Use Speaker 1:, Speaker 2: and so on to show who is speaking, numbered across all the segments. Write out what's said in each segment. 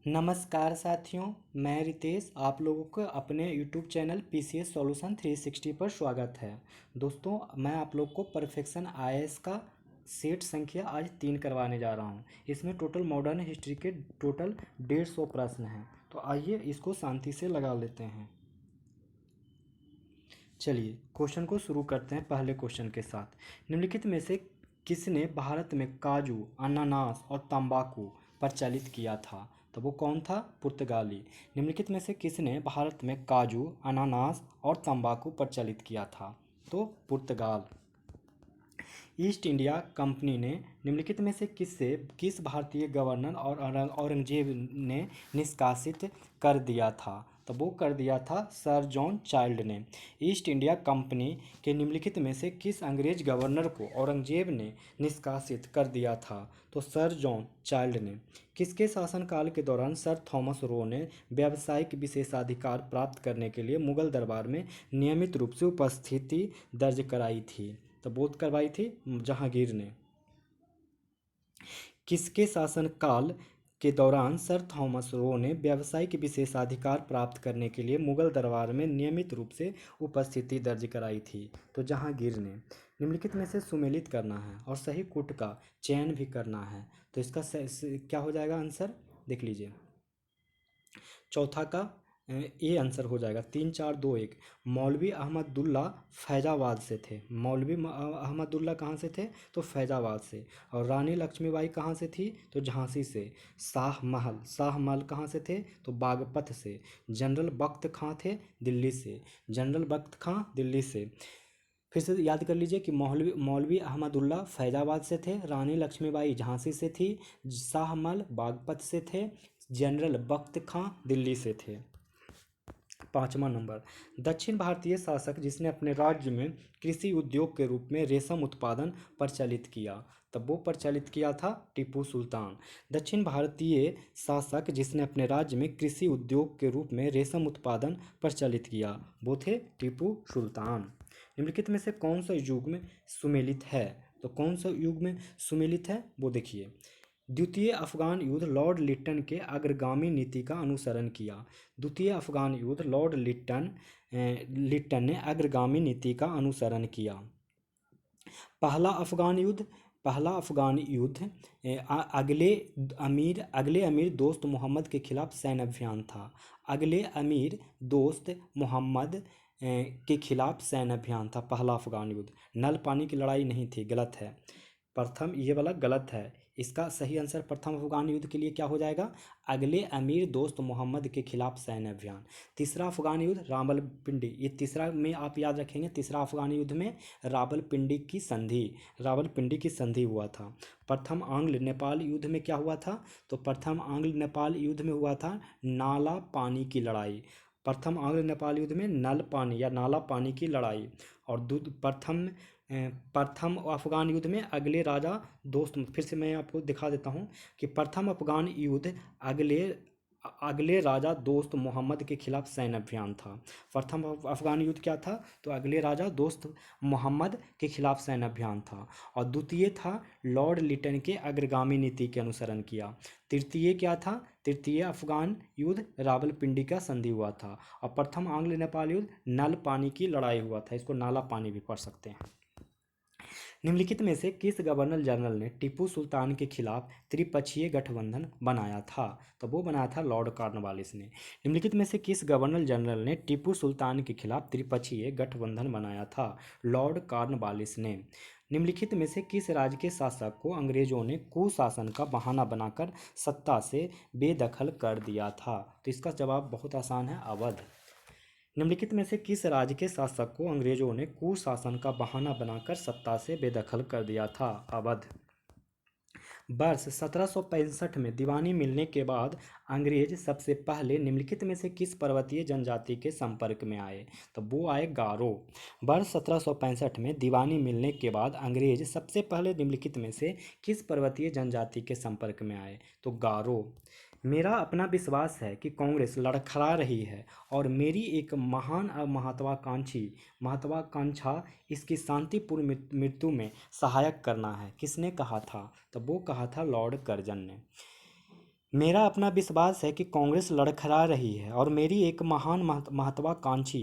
Speaker 1: नमस्कार साथियों, मैं रितेश। आप लोगों को अपने YouTube चैनल PCS सॉल्यूशन 360 पर स्वागत है। दोस्तों, मैं आप लोग को परफेक्शन IAS का सेट संख्या आज 3 करवाने जा रहा हूं। इसमें टोटल मॉडर्न हिस्ट्री के टोटल 150 प्रश्न हैं। तो आइए इसको शांति से लगा लेते हैं। चलिए क्वेश्चन को शुरू करते हैं पहले क्वेश्चन के साथ। निम्नलिखित में से किसने भारत में काजू, अनानास और तंबाकू प्रचलित किया था? तो वो कौन था? पुर्तगाली। निम्नलिखित में से किसने भारत में काजू, अनानास और तंबाकू प्रचलित किया था? तो पुर्तगाल। ईस्ट इंडिया कंपनी ने निम्नलिखित में से किस भारतीय गवर्नर और औरंगजेब ने निष्कासित कर दिया था? तो वो कर दिया था सर जॉन चाइल्ड ने। ईस्ट इंडिया कंपनी के निम्नलिखित में से किस अंग्रेज गवर्नर को औरंगजेब ने निष्कासित कर दिया था? तो सर जॉन चाइल्ड ने। किसके शासनकाल के दौरान सर थॉमस रो ने व्यावसायिक विशेषाधिकार प्राप्त करने के लिए मुगल दरबार में नियमित रूप से उपस्थिति दर्ज कराई थी? तो बोध करवाई थी जहांगीर ने। किसके शासनकाल के दौरान सर थॉमस रो ने व्यावसायिक विशेषाधिकार प्राप्त करने के लिए मुगल दरबार में नियमित रूप से उपस्थिति दर्ज कराई थी? तो जहांगीर ने। निम्नलिखित में से सुमेलित करना है और सही कूट का चयन भी करना है। तो इसका क्या हो जाएगा आंसर, देख लीजिए। चौथा का ए आंसर हो जाएगा। 3 4 2 1। मौलवी अहमदुल्ला फैजाबाद से थे। मौलवी अहमदुल्ला कहाँ से थे? तो फैजाबाद से। और रानी लक्ष्मीबाई कहाँ से थी? तो झांसी से। शाह महल कहाँ से थे? तो बागपत से। जनरल बख्त खां थे? दिल्ली से। जनरल बख्त खां दिल्ली से। फिर से याद कर लीजिए कि मौलवी अहमदुल्ला फैजाबाद से थे, रानी लक्ष्मीबाई झांसी से थी, शाहमल बागपत से थे, जनरल बख्त खां दिल्ली से थे। 5वां नंबर, दक्षिण भारतीय शासक जिसने अपने राज्य में कृषि उद्योग के रूप में रेशम उत्पादन प्रचलित किया? तब वो प्रचलित किया था टीपू सुल्तान। दक्षिण भारतीय शासक जिसने अपने राज्य में कृषि उद्योग के रूप में रेशम उत्पादन प्रचलित किया, वो थे टीपू सुल्तान। निम्नलिखित में से कौन सा युग में सुमेलित है? तो कौन सा युग में सुमेलित है वो देखिए। द्वितीय अफगान युद्ध लॉर्ड लिट्टन के अग्रगामी नीति का अनुसरण किया। द्वितीय अफगान युद्ध लॉर्ड लिट्टन ने अग्रगामी नीति का अनुसरण किया। पहला अफगान युद्ध अगले अमीर दोस्त मोहम्मद के खिलाफ सैन्य अभियान था। अगले अमीर दोस्त मोहम्मद के खिलाफ सैन्य अभियान था पहला अफगान युद्ध। नल पानी की लड़ाई नहीं थी, गलत है। प्रथम, ये वाला गलत है। इसका सही आंसर प्रथम अफगान युद्ध के लिए क्या हो जाएगा? अगले अमीर दोस्त मोहम्मद के खिलाफ सैन्य अभियान। तीसरा अफगान युद्ध रावलपिंडी, ये तीसरा में आप याद रखेंगे, तीसरा अफगान युद्ध में रावलपिंडी की संधि हुआ था। प्रथम आंग्ल नेपाल युद्ध में क्या हुआ था? तो प्रथम आंग्ल नेपाल युद्ध में हुआ था नाला पानी की लड़ाई। प्रथम आंग्ल नेपाल युद्ध में नल पानी या नाला पानी की लड़ाई। और प्रथम अफगान युद्ध में अगले राजा दोस्त, फिर से मैं आपको दिखा देता हूँ कि प्रथम अफगान युद्ध अगले राजा दोस्त मोहम्मद के खिलाफ सैन्य अभियान था। प्रथम अफगान युद्ध क्या था? तो अगले राजा दोस्त मोहम्मद के खिलाफ सैन्य अभियान था। और द्वितीय था लॉर्ड लिटन के अग्रगामी नीति के अनुसरण किया। तृतीय क्या था? तृतीय अफगान युद्ध रावलपिंडी का संधि हुआ था। और प्रथम आंग्ल नेपाल युद्ध नल पानी की लड़ाई हुआ था। इसको नाला पानी भी पढ़ सकते हैं। निम्नलिखित में से किस गवर्नर जनरल ने टीपू सुल्तान के खिलाफ त्रिपक्षीय गठबंधन बनाया था? तो वो बनाया था लॉर्ड कॉर्नवालिस ने। निम्नलिखित में से किस गवर्नर जनरल ने टीपू सुल्तान के खिलाफ त्रिपक्षीय गठबंधन बनाया था? लॉर्ड कॉर्नवालिस ने। निम्नलिखित में से किस राज्य के शासक को अंग्रेजों ने कुशासन का बहाना बनाकर सत्ता से बेदखल कर दिया था? तो इसका जवाब बहुत आसान है, अवध। निम्नलिखित में से किस राज्य के शासक को अंग्रेजों ने कुशासन का बहाना बनाकर सत्ता से बेदखल कर दिया था? अवध। वर्ष 1765 में दीवानी मिलने के बाद अंग्रेज सबसे पहले निम्नलिखित में से किस पर्वतीय जनजाति के संपर्क में आए? तो वो आए गारो। वर्ष 1765 में दीवानी मिलने के बाद अंग्रेज सबसे पहले निम्नलिखित में से किस पर्वतीय जनजाति के संपर्क में आए? तो गारो। मेरा अपना विश्वास है कि कांग्रेस लड़खड़ा रही है और मेरी एक महान महत्वाकांक्षा इसकी शांतिपूर्ण मृत्यु में सहायक करना है। किसने कहा था? तो वो कहा था लॉर्ड कर्जन ने। मेरा अपना विश्वास है कि कांग्रेस लड़खड़ा रही है और मेरी एक महान महत्वाकांक्षी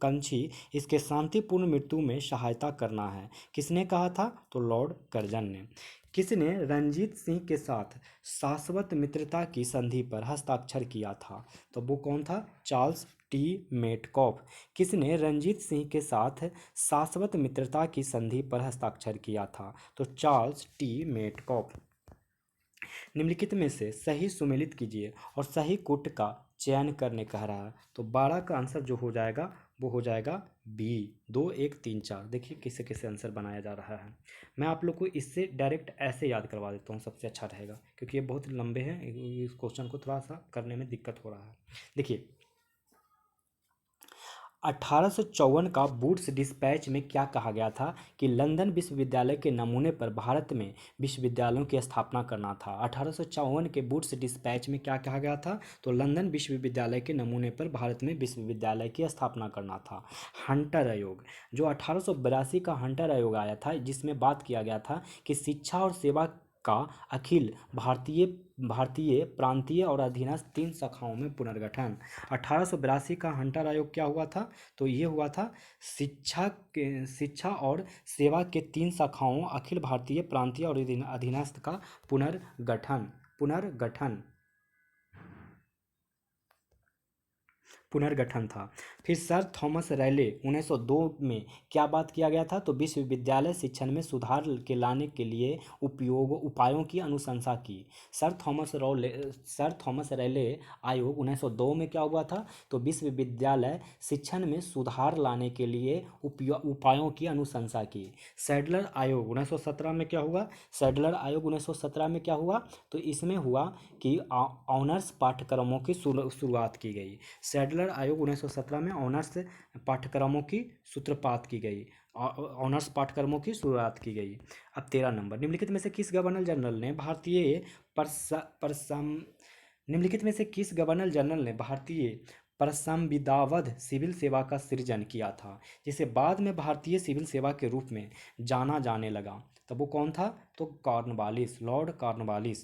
Speaker 1: कांक्षी इसके शांतिपूर्ण मृत्यु में सहायता करना है। किसने कहा था? तो लॉर्ड कर्जन ने। किसने रणजीत सिंह के साथ शाश्वत मित्रता की संधि पर हस्ताक्षर किया था? तो वो कौन था? Charles T Metcalfe. किसने रणजीत सिंह के साथ शाश्वत मित्रता की संधि पर हस्ताक्षर किया था? तो चार्ल्स टी मेटकॉफ। निम्नलिखित में से सही सुमेलित कीजिए और सही कुट का चयन करने कह रहा है। तो 12 का आंसर जो हो जाएगा वो हो जाएगा बी, 2 1 3 4। देखिए कैसे कैसे आंसर बनाया जा रहा है। मैं आप लोग को इससे डायरेक्ट ऐसे याद करवा देता हूँ, सबसे अच्छा रहेगा, क्योंकि ये बहुत लंबे हैं, इस क्वेश्चन को थोड़ा सा करने में दिक्कत हो रहा है। देखिए 1854 का वुड्स डिस्पैच में क्या कहा गया था कि लंदन विश्वविद्यालय के नमूने पर भारत में विश्वविद्यालयों की स्थापना करना था। 1854 के वुड्स डिस्पैच में क्या कहा गया था? तो लंदन विश्वविद्यालय के नमूने पर भारत में विश्वविद्यालय की स्थापना करना था। हंटर आयोग, जो 1882 का हंटर आयोग आया था, जिसमें बात किया गया था कि शिक्षा और सेवा का अखिल भारतीय भारतीय प्रांतीय और अधीनस्थ 3 शाखाओं में पुनर्गठन। 1882 का हंटर आयोग क्या हुआ था? तो ये हुआ था शिक्षा और सेवा के 3 शाखाओं अखिल भारतीय प्रांतीय और अधीनस्थ का पुनर्गठन पुनर्गठन पुनर्गठन था। फिर सर थॉमस रैले 1902 में क्या बात किया गया था? तो विश्वविद्यालय शिक्षण में सुधार के लाने के लिए उपायों की अनुशंसा की। सर थॉमस रैले आयोग 1902 में क्या हुआ था? तो विश्वविद्यालय शिक्षण में सुधार लाने के लिए उपायों की अनुशंसा की। सैडलर आयोग 1917 में क्या हुआ? सैडलर आयोग 1917 में क्या हुआ? तो इसमें हुआ कि ऑनर्स पाठ्यक्रमों की शुरुआत की गई। सैडलर आयोग 1917 में ऑनर्स पाठ्यक्रमों की सूत्रपात की गई, ऑनर्स पाठ्यक्रमों की शुरुआत की गई। अब 13 नंबर, निम्नलिखित में से किस गवर्नर जनरल ने भारतीय परसम निम्नलिखित में से किस गवर्नर जनरल ने भारतीय परसंविदावध सिविल सेवा का सृजन किया था, जिसे बाद में भारतीय सिविल सेवा के रूप में जाना जाने लगा? तब वो कौन था? तो कॉर्नवालिस, लॉर्ड कॉर्नवालिस।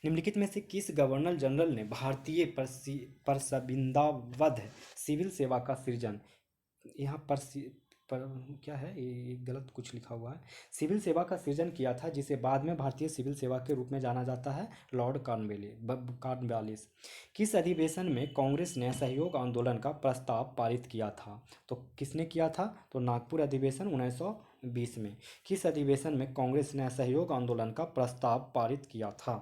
Speaker 1: निम्नलिखित में से किस गवर्नर जनरल ने भारतीय परसंविदावध सिविल सेवा का सृजन, यहाँ पर क्या है, ये गलत कुछ लिखा हुआ है, सिविल सेवा का सृजन किया था, जिसे बाद में भारतीय सिविल सेवा के रूप में जाना जाता है? Lord Cornwallis. किस अधिवेशन में कांग्रेस ने असहयोग आंदोलन का प्रस्ताव पारित किया था? तो किसने किया था? तो नागपुर अधिवेशन 1920 में। किस अधिवेशन में कांग्रेस ने असहयोग आंदोलन का प्रस्ताव पारित किया था?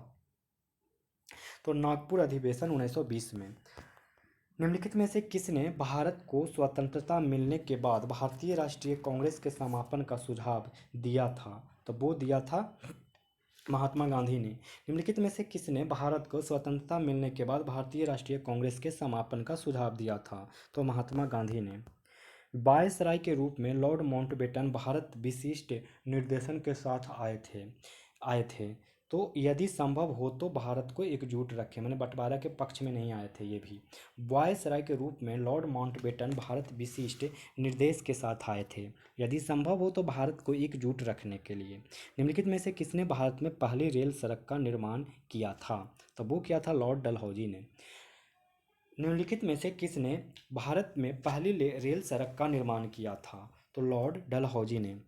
Speaker 1: तो नागपुर अधिवेशन 1920 में। निम्नलिखित में से किसने भारत को स्वतंत्रता मिलने के बाद भारतीय राष्ट्रीय कांग्रेस के समापन का सुझाव दिया था? तो वो दिया था महात्मा गांधी ने। निम्नलिखित में से किसने भारत को स्वतंत्रता मिलने के बाद भारतीय राष्ट्रीय कांग्रेस के समापन का सुझाव दिया था? तो महात्मा गांधी ने। वायसराय के रूप में लॉर्ड माउंटबेटन भारत विशिष्ट निर्देशन के साथ आए थे। तो यदि संभव हो तो भारत को एकजुट रखें, मैंने बंटवारा के पक्ष में नहीं आए थे ये भी। वायसराय के रूप में लॉर्ड माउंटबेटन भारत विशिष्ट निर्देश के साथ आए थे, यदि संभव हो तो भारत को एकजुट रखने के लिए। निम्नलिखित में से किसने भारत में पहली रेल सड़क का निर्माण किया था? तो वो किया था लॉर्ड डलहौजी ने। निम्नलिखित में से किसने भारत में पहली रेल सड़क का निर्माण किया था? तो लॉर्ड डलहौजी ने।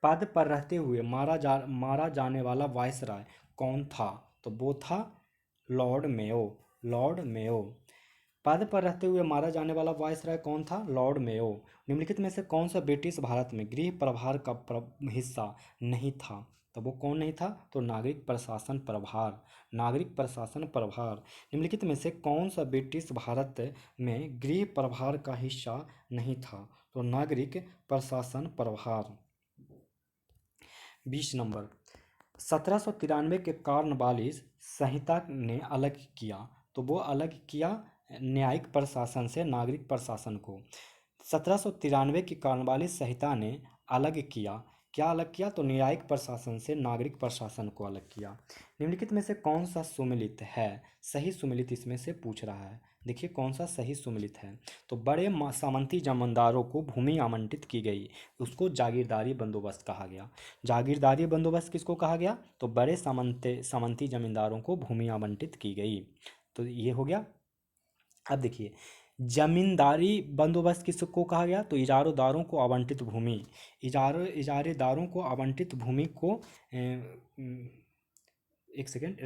Speaker 1: पद पर रहते हुए मारा जाने वाला वायसराय कौन था? तो वो था लॉर्ड मेयो। Lord Mayo. पद पर रहते हुए मारा जाने वाला वायसराय कौन था? Lord Mayo. निम्नलिखित में से कौन सा ब्रिटिश भारत में गृह प्रभार का हिस्सा नहीं था? तो वो कौन नहीं था? तो नागरिक प्रशासन प्रभार। नागरिक प्रशासन प्रभार। निम्नलिखित में से कौन सा ब्रिटिश भारत में गृह प्रभार का हिस्सा नहीं था? तो नागरिक प्रशासन प्रभार। 20 नंबर, 1793 के कॉर्नवालिस संहिता ने अलग किया। तो वो अलग किया न्यायिक प्रशासन से नागरिक प्रशासन को। 1793 की कॉर्नवालिस संहिता ने अलग किया क्या अलग किया? तो न्यायिक प्रशासन से नागरिक प्रशासन को अलग किया। निम्नलिखित में से कौन सा सुमेलित है? सही सुमेलित इसमें से पूछ रहा है। देखिए कौन सा सही सुमेलित है। तो बड़े सामंती जमींदारों को भूमि आवंटित की गई, उसको जागीरदारी बंदोबस्त कहा गया। जागीरदारी बंदोबस्त किसको कहा गया? तो बड़े सामंती जमींदारों को भूमि आवंटित की गई। तो ये हो गया। अब देखिए जमींदारी बंदोबस्त किसको कहा गया? तो इजारोदारों को आवंटित भूमि, इजारेदारों को आवंटित भूमि को एक सेकेंड,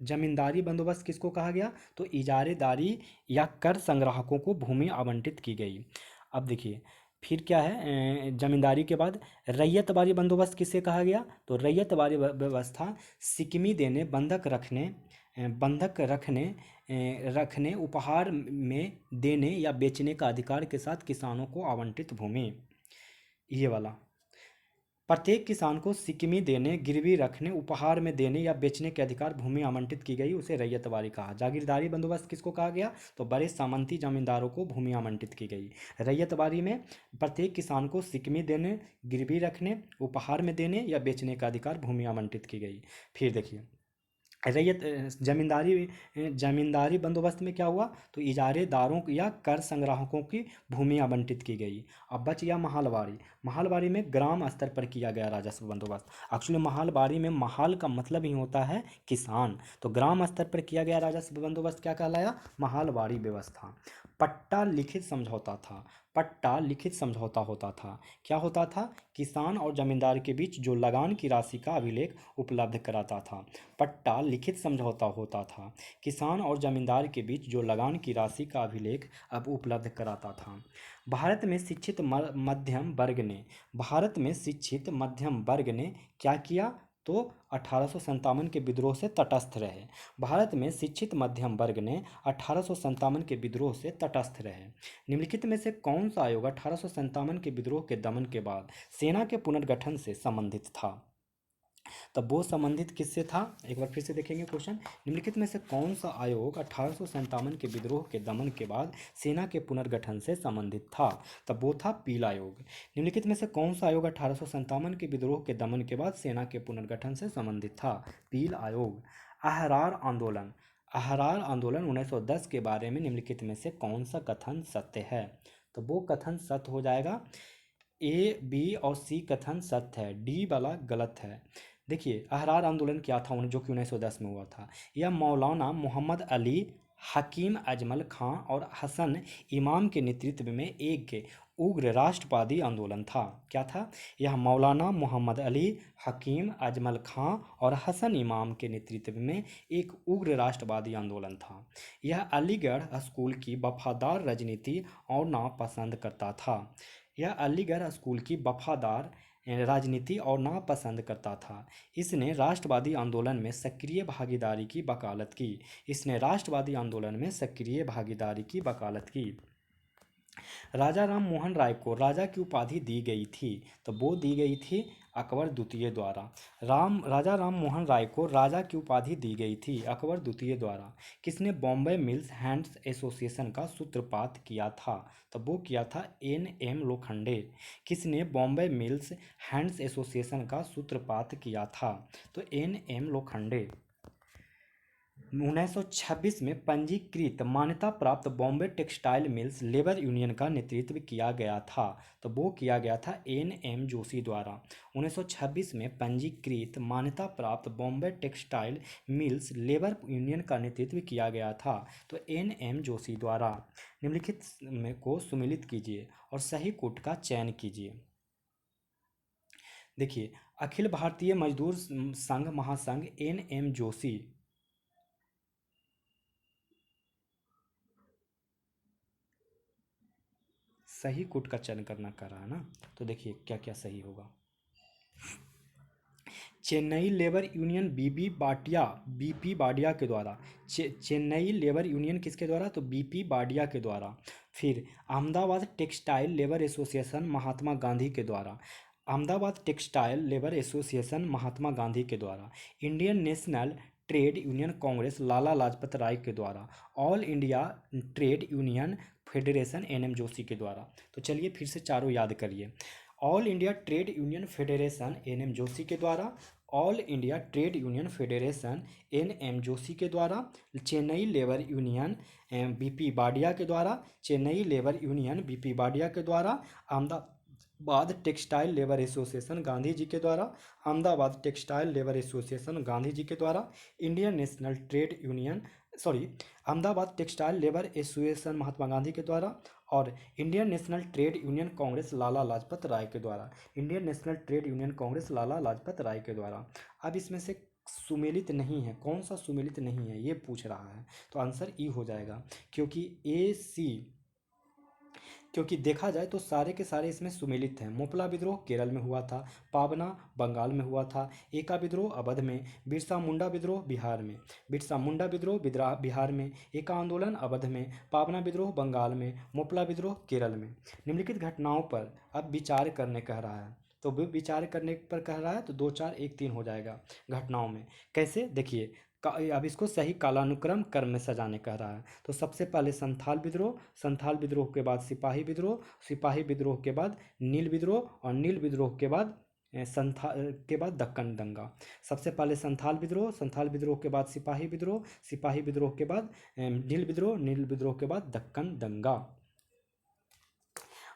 Speaker 1: जमींदारी बंदोबस्त किसको कहा गया? तो इजारेदारी या कर संग्राहकों को भूमि आवंटित की गई। अब देखिए फिर क्या है, जमींदारी के बाद रैयतवारी बंदोबस्त किसे कहा गया? तो रैयतवारी व्यवस्था सिक्किमी देने, बंधक रखने, उपहार में देने या बेचने का अधिकार के साथ किसानों को आवंटित भूमि। ये वाला प्रत्येक किसान को सिक्किमी देने, गिरवी रखने, उपहार में देने या बेचने के अधिकार भूमि आवंटित की गई, उसे रैयतवारी कहा। जागीरदारी बंदोबस्त किसको कहा गया? तो बड़े सामंती जमींदारों को भूमि आवंटित की गई। रैयतवारी में प्रत्येक किसान को सिक्किमी देने, गिरवी रखने, उपहार में देने या बेचने का अधिकार भूमि आवंटित की गई। फिर देखिए रैयत जमींदारी बंदोबस्त में क्या हुआ? तो इजारेदारों या कर संग्राहकों की भूमि आवंटित की गई। अब बच गया महालवाड़ी। महालवाड़ी में ग्राम स्तर पर किया गया राजस्व बंदोबस्त। एक्चुअली महालवाड़ी में महाल का मतलब ही होता है किसान, तो ग्राम स्तर पर किया गया राजस्व बंदोबस्त क्या कहलाया? महालवाड़ी व्यवस्था। पट्टा लिखित समझौता था। पट्टा लिखित समझौता होता था। क्या होता था? किसान और जमींदार के बीच जो लगान की राशि का अभिलेख उपलब्ध कराता था। पट्टा लिखित समझौता होता था। किसान और जमींदार के बीच जो लगान की राशि का अभिलेख अब उपलब्ध कराता था। भारत में शिक्षित मध्यम वर्ग ने क्या किया? तो 1857 के विद्रोह से तटस्थ रहे। भारत में शिक्षित मध्यम वर्ग ने 1857 के विद्रोह से तटस्थ रहे। निम्नलिखित में से कौन सा आयोग 1857 के विद्रोह के दमन के बाद सेना के पुनर्गठन से संबंधित था? तब वो संबंधित किससे था? एक बार फिर से देखेंगे क्वेश्चन। निम्नलिखित में से कौन सा आयोग 1857 के विद्रोह के दमन के बाद सेना के पुनर्गठन से संबंधित था? तब वो था पील आयोग। निम्नलिखित में से कौन सा आयोग 1857 के विद्रोह के दमन के बाद सेना के पुनर्गठन से संबंधित था? पील आयोग। अहरार आंदोलन। अहरार आंदोलन 1910 के बारे में निम्नलिखित में से कौन सा कथन सत्य है? तो वो कथन सत्य हो जाएगा। ए, बी और सी कथन सत्य है, डी वाला गलत है। देखिए अहरार आंदोलन क्या था जो कि 1910 में हुआ था? यह मौलाना मोहम्मद अली, हकीम अजमल खां और हसन इमाम के नेतृत्व में एक उग्र राष्ट्रवादी आंदोलन था। क्या था? यह मौलाना मोहम्मद अली, हकीम अजमल खां और हसन इमाम के नेतृत्व में एक उग्र राष्ट्रवादी आंदोलन था। यह अलीगढ़ स्कूल की वफादार राजनीति और नापसंद करता था। यह अलीगढ़ स्कूल की वफादार राजनीति और नापसंद करता था। इसने राष्ट्रवादी आंदोलन में सक्रिय भागीदारी की वकालत की। इसने राष्ट्रवादी आंदोलन में सक्रिय भागीदारी की वकालत की। राजा राम मोहन राय को राजा की उपाधि दी गई थी। तो वो दी गई थी अकबर द्वितीय द्वारा। राजा राम मोहन राय को राजा की उपाधि दी गई थी अकबर द्वितीय द्वारा। किसने बॉम्बे मिल्स हैंड्स एसोसिएशन का सूत्रपात किया था? तो वो किया था N.M. लोखंडे। किसने बॉम्बे मिल्स हैंड्स एसोसिएशन का सूत्रपात किया था? तो N.M. लोखंडे। 1926 में पंजीकृत मान्यता प्राप्त Bombay textile mills labour union का नेतृत्व किया गया था। तो वो किया गया था N.M. जोशी द्वारा। 1926 में पंजीकृत मान्यता प्राप्त Bombay textile mills labour union का नेतृत्व किया गया था। तो N.M. जोशी द्वारा। निम्नलिखित में को सुमेलित कीजिए और सही कोट का चयन कीजिए। देखिए अखिल भारतीय मजदूर संघ महासंघ N.M. जोशी। सही कोट का चयन करना कर रहा है ना, तो देखिए क्या क्या सही होगा। Chennai Labour union BP Wadia के द्वारा। चेन्नई लेबर यूनियन किसके द्वारा? तो बीपी बाडिया के द्वारा। फिर Ahmedabad Textile Labour Association Mahatma Gandhi के द्वारा। Ahmedabad Textile Labour Association Mahatma Gandhi के द्वारा। Indian National Trade Union Congress Lala Lajpat Rai के द्वारा। All India Trade Union Federation N.M. Joshi के द्वारा। तो चलिए फिर से चारों याद करिए। All India Trade Union Federation N M. Joshi के द्वारा, All India Trade Union Federation N M. Joshi के द्वारा, Chennai Labour Union B P. Wadia के द्वारा, Chennai Labour Union B P. Wadia के द्वारा, Ahmedabad Textile Labour Association Gandhi ji के द्वारा, Ahmedabad Textile Labour Association Gandhi ji के द्वारा, Indian National Trade Union Ahmedabad Textile Labour Association Mahatma Gandhi के द्वारा, और Indian National Trade Union Congress Lala Lajpat Rai के द्वारा, Indian National Trade Union Congress Lala Lajpat Rai के द्वारा। अब इसमें से सुमेलित नहीं है, कौन सा सुमेलित नहीं है ये पूछ रहा है, तो आंसर ई हो जाएगा, क्योंकि ए सी, क्योंकि देखा जाए तो सारे के सारे इसमें सुमेलित हैं। मोपला विद्रोह केरल में हुआ था, पावना बंगाल में हुआ था, एका विद्रोह अवध में, बिरसा मुंडा विद्रोह बिहार में, बिरसा मुंडा विद्रोह बिहार में, एका आंदोलन अवध में, पावना विद्रोह बंगाल में, मोपला विद्रोह केरल में। निम्नलिखित घटनाओं पर अब विचार करने कह रहा है, तो विचार करने पर कह रहा है तो 2 4 1 3 हो जाएगा घटनाओं में। कैसे, देखिए अब इसको सही कालानुक्रम क्रम में सजाने कह रहा है। तो सबसे पहले संथाल विद्रोह, संथाल विद्रोह के बाद सिपाही विद्रोह, सिपाही विद्रोह के बाद नील विद्रोह, और नील विद्रोह के बाद दक्कन दंगा। सबसे पहले संथाल विद्रोह, संथाल विद्रोह के बाद सिपाही विद्रोह, सिपाही विद्रोह के बाद नील विद्रोह, नील विद्रोह के बाद दक्कन दंगा।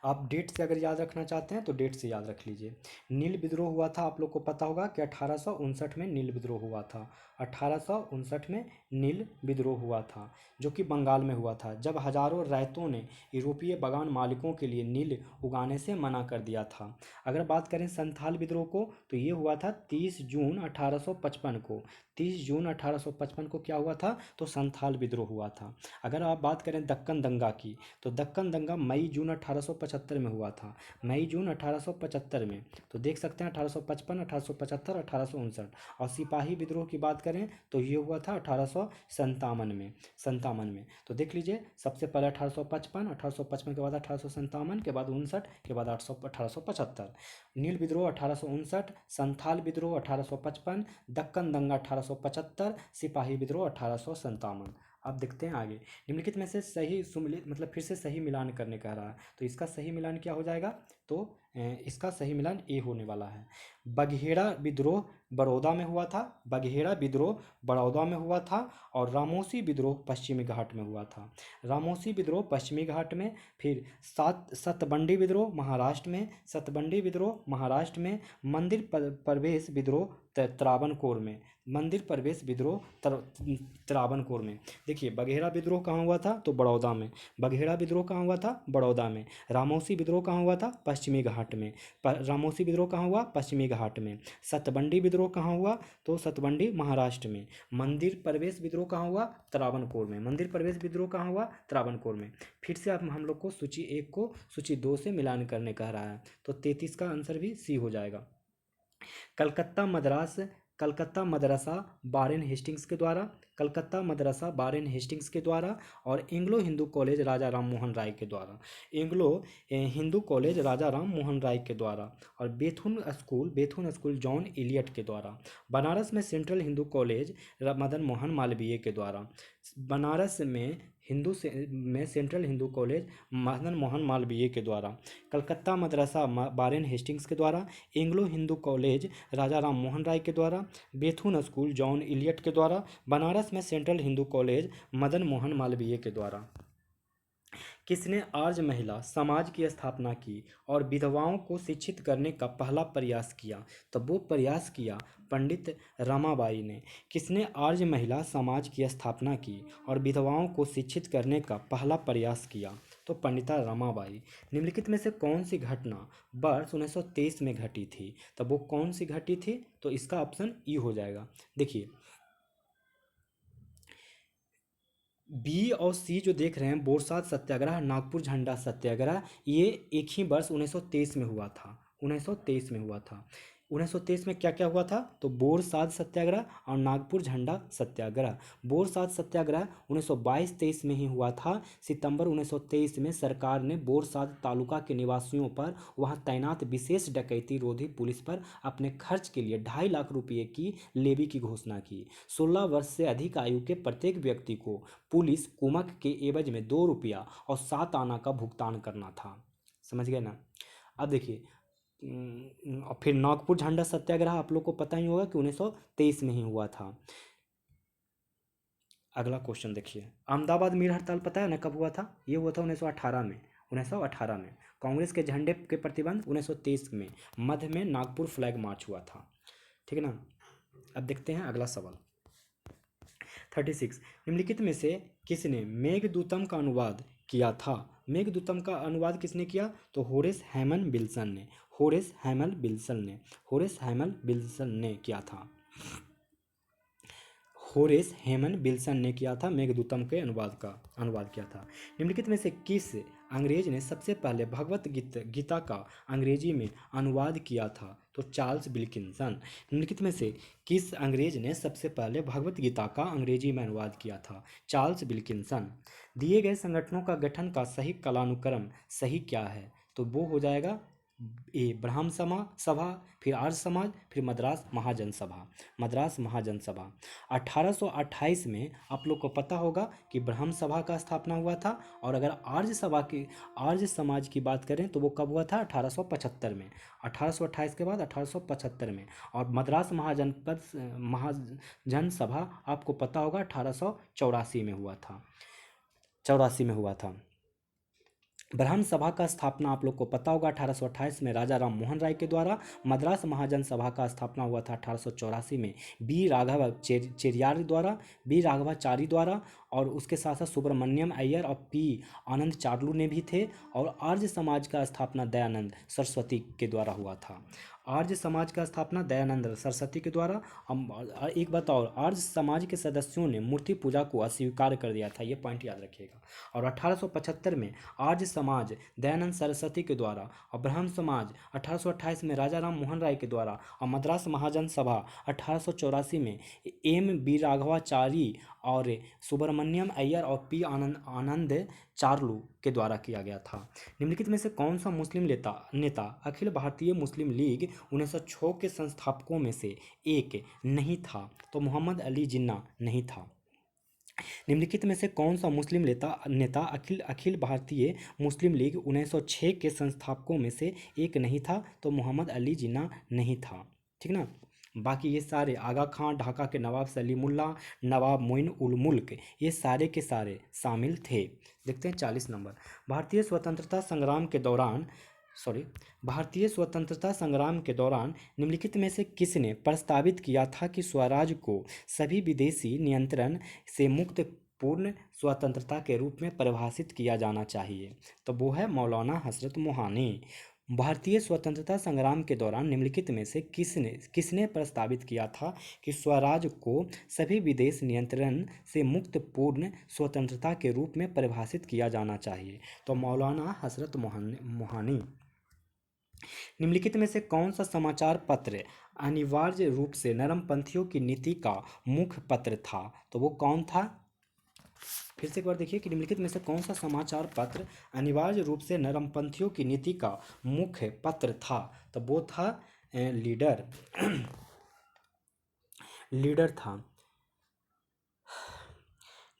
Speaker 1: आप डेट से अगर याद रखना चाहते हैं तो डेट से याद रख लीजिए। नील विद्रोह हुआ था, आप लोग को पता होगा कि 1859 में नील विद्रोह हुआ था, 1859 में नील विद्रोह हुआ था, जो कि बंगाल में हुआ था, जब हजारों रैयतों ने यूरोपीय बागान मालिकों के लिए नील उगाने से मना कर दिया था। अगर बात करें संथाल विद्रोह को, तो ये हुआ था 30 जून 1855 को, 30 जून 1855 को क्या हुआ था, तो संथाल विद्रोह हुआ था। अगर आप बात करें दक्कन दंगा की, तो दक्कन दंगा मई जून 1875 में हुआ था, मई जून 1875 में। तो देख सकते हैं 1855, 1875, 1859। और सिपाही विद्रोह की बात करें तो ये हुआ था 1857 में, संतावन में। तो देख लीजिए, सबसे पहले 1855, 1855 के बाद 1857, के बाद 59, के बाद 1875। नील विद्रोह 1859, संथाल विद्रोह 1855, दक्कन दंगा 1875, सिपाही विद्रोह 1857। अब देखते हैं आगे। निम्नलिखित में से सही सुमिलित मतलब फिर से सही मिलान करने कह रहा है, तो इसका सही मिलान क्या हो जाएगा, तो इसका सही मिलान ए होने वाला है। बघेड़ा विद्रोह बड़ौदा में हुआ था, बघेड़ा विद्रोह बड़ौदा में हुआ था, और रामोसी विद्रोह पश्चिमी घाट में हुआ था, रामोसी विद्रोह पश्चिमी घाट में। फिर सतबंडी विद्रोह महाराष्ट्र में, सतबंडी विद्रोह महाराष्ट्र में। मंदिर प्रवेश विद्रोह त्रावणकोर में, मंदिर प्रवेश विद्रोह त्रावणकोर में। देखिए बघेड़ा विद्रोह कहाँ हुआ था, तो बड़ौदा में, बघेड़ा विद्रोह कहाँ हुआ था, बड़ौदा में। रामोसी विद्रोह कहाँ हुआ था, पश्चिमी घाट में, रामोसी विद्रोह कहाँ हुआ, पश्चिमी घाट में। सतबंडी विद्रोह कहाँ हुआ, तो सतबंडी महाराष्ट्र में। मंदिर प्रवेश विद्रोह कहाँ हुआ, त्रावणकोर में, मंदिर प्रवेश विद्रोह कहाँ हुआ, त्रावणकोर में। फिर से अब हम लोग को सूची 1 को सूची 2 से मिलान करने कह रहा है, तो 33 का आंसर भी सी हो जाएगा। कलकत्ता मदरसा बारेन हेस्टिंग्स के द्वारा, कलकत्ता मदरसा बारेन हेस्टिंग्स के द्वारा, और एंग्लो हिंदू कॉलेज राजा राम मोहन राय के द्वारा, एंग्लो हिंदू कॉलेज राजा राम मोहन राय के द्वारा, और बेथुन स्कूल जॉन इलियट के द्वारा। बनारस में सेंट्रल हिंदू कॉलेज मदन मोहन मालवीय के द्वारा, बनारस में सेंट्रल हिंदू कॉलेज मदन मोहन मालवीय के द्वारा। कलकत्ता मदरसा बारेन हेस्टिंग्स के द्वारा, एंग्लो हिंदू कॉलेज राजा राम मोहन राय के द्वारा, बेथुन स्कूल जॉन इलियट के द्वारा, बनारस में सेंट्रल हिंदू कॉलेज मदन मोहन मालवीय के द्वारा। किसने आर्य महिला समाज की स्थापना की और विधवाओं को शिक्षित करने का पहला प्रयास किया, तो वो प्रयास किया पंडित रमाबाई ने। किसने आर्य महिला समाज की स्थापना की और विधवाओं को शिक्षित करने का पहला प्रयास किया, तो पंडिता रमाबाई। निम्नलिखित में से कौन सी घटना वर्ष 1923 में घटी थी, तब वो कौन सी घटी थी, तो इसका ऑप्शन ई हो जाएगा। देखिए बी और सी जो देख रहे हैं, बोरसाद सत्याग्रह, नागपुर झंडा सत्याग्रह, ये एक ही वर्ष 1923 में हुआ था, 1923 में हुआ था। 1923 में क्या क्या हुआ था, तो बोरसाद सत्याग्रह और नागपुर झंडा सत्याग्रह। बोरसाद सत्याग्रह 1922-23 में ही हुआ था। सितंबर 1923 में सरकार ने बोरसाद तालुका के निवासियों पर वहां तैनात विशेष डकैती रोधी पुलिस पर अपने खर्च के लिए 2.5 लाख रुपये की लेवी की घोषणा की। 16 वर्ष से अधिक आयु के प्रत्येक व्यक्ति को पुलिस कुमक के एवज में 2 रुपया और 7 आना का भुगतान करना था। समझ गए ना। अब देखिए और फिर नागपुर झंडा सत्याग्रह आप लोग को पता ही होगा कि 1923 में ही हुआ था। अगला क्वेश्चन देखिए, अहमदाबाद मील हड़ताल पता है ना कब हुआ था? ये हुआ था 1918 में। 1918 में। कांग्रेस के झंडे के प्रतिबंध 1923 में। मध्य में नागपुर फ्लैग मार्च हुआ था। ठीक है ना। अब देखते हैं अगला सवाल। 36, निम्नलिखित में से किसने मेघदूतम का अनुवाद किया था? मेघदूतम का अनुवाद किसने किया? तो होरेस हैमन विल्सन ने। होरेस हैमल विल्सन ने। होरेस हैमल विल्सन ने किया था। होरेस हेमन विल्सन ने किया था, मेघदूतम के अनुवाद किया था। निम्नलिखित में से किस अंग्रेज ने सबसे पहले भगवत गीता का अंग्रेजी में अनुवाद किया था? तो चार्ल्स विल्किंसन। निम्नलिखित में से किस अंग्रेज ने सबसे पहले भगवत गीता का अंग्रेजी में अनुवाद किया था? Charles Wilkinson. दिए गए संगठनों का गठन का सही कालानुक्रम सही क्या है? तो वो हो जाएगा ए ब्राह्म सभा, फिर आर्य समाज, फिर मद्रास महाजन सभा। मद्रास महाजन सभा। 1828 में आप लोग को पता होगा कि ब्राह्म सभा का स्थापना हुआ था। और अगर आर्य समाज की बात करें तो वो कब हुआ था? 1875 में। 1828 के बाद 1875 में। और मद्रास महाजन सभा आपको पता होगा 1884 में हुआ था। 84 में हुआ था। ब्रह्म सभा का स्थापना आप लोग को पता होगा 1828 में राजा राम मोहन राय के द्वारा। मद्रास महाजन सभा का स्थापना हुआ था 1884 में बी राघव चेरियार द्वारा, बी राघवाचारी द्वारा। और उसके साथ साथ सुब्रमण्यम अय्यर और पी आनंद चार्लू ने भी थे। और आर्य समाज का स्थापना दयानंद सरस्वती के द्वारा हुआ था। आर्य समाज का स्थापना दयानंद सरस्वती के द्वारा। एक बात और, आर्य समाज के सदस्यों ने मूर्ति पूजा को अस्वीकार कर दिया था, ये पॉइंट याद रखिएगा। और 1875 में आर्य समाज दयानंद सरस्वती के द्वारा, और ब्रह्म समाज 1828 में राजा राम मोहन राय के द्वारा, और मद्रास महाजन सभा 1884 में एम बी राघवाचारी और सुब्रमण्यम अय्यर और पी आनंद चार्लू के द्वारा किया गया था। निम्नलिखित में से कौन सा मुस्लिम नेता अखिल भारतीय मुस्लिम लीग 1906 के संस्थापकों में से एक नहीं था? तो मोहम्मद अली जिन्ना नहीं था। निम्नलिखित में से कौन सा मुस्लिम नेता अखिल भारतीय मुस्लिम लीग 1906 के संस्थापकों में से एक नहीं था? तो मोहम्मद अली जिन्ना नहीं था। ठीक ना। बाकी ये सारे आगा खां, ढाका के नवाब सलीमुल्लाह, नवाब मोइन उल मुल्क, ये सारे के सारे शामिल थे। देखते हैं 40 नंबर। भारतीय स्वतंत्रता संग्राम के दौरान निम्नलिखित में से किसने प्रस्तावित किया था कि स्वराज को सभी विदेशी नियंत्रण से मुक्त पूर्ण स्वतंत्रता के रूप में परिभाषित किया जाना चाहिए? तो वो है मौलाना हजरत मोहानी। भारतीय स्वतंत्रता संग्राम के दौरान निम्नलिखित में से किसने प्रस्तावित किया था कि स्वराज को सभी विदेश नियंत्रण से मुक्त पूर्ण स्वतंत्रता के रूप में परिभाषित किया जाना चाहिए? तो मौलाना हजरत मोहानी। निम्नलिखित में से कौन सा समाचार पत्र अनिवार्य रूप से नरमपंथियों की नीति का मुख्य पत्र था? तो वो कौन था? फिर से एक बार देखिए कि निम्नलिखित में से कौन सा समाचार पत्र अनिवार्य रूप से नरमपंथियों की नीति का मुख्य पत्र था? तो वो था लीडर। लीडर था।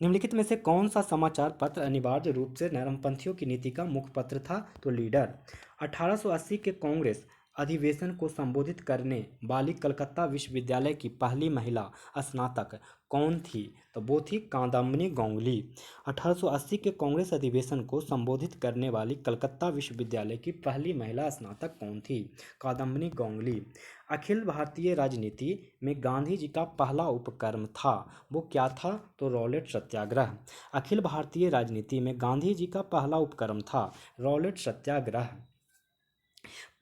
Speaker 1: निम्नलिखित में से कौन सा समाचार पत्र अनिवार्य रूप से नरमपंथियों की नीति का मुख्य पत्र था? तो लीडर। 1880 के कांग्रेस अधिवेशन को संबोधित करने वाली कलकत्ता विश्वविद्यालय की पहली महिला स्नातक कौन थी? तो वो थी कादम्बिनी गांगुली। 1880 के कांग्रेस अधिवेशन को संबोधित करने वाली कलकत्ता विश्वविद्यालय की पहली महिला स्नातक कौन थी? कादम्बिनी गांगुली। अखिल भारतीय राजनीति में गांधी जी का पहला उपक्रम था, वो क्या था? तो रॉलेट सत्याग्रह। अखिल भारतीय राजनीति में गांधी जी का पहला उपक्रम था रॉलेट सत्याग्रह।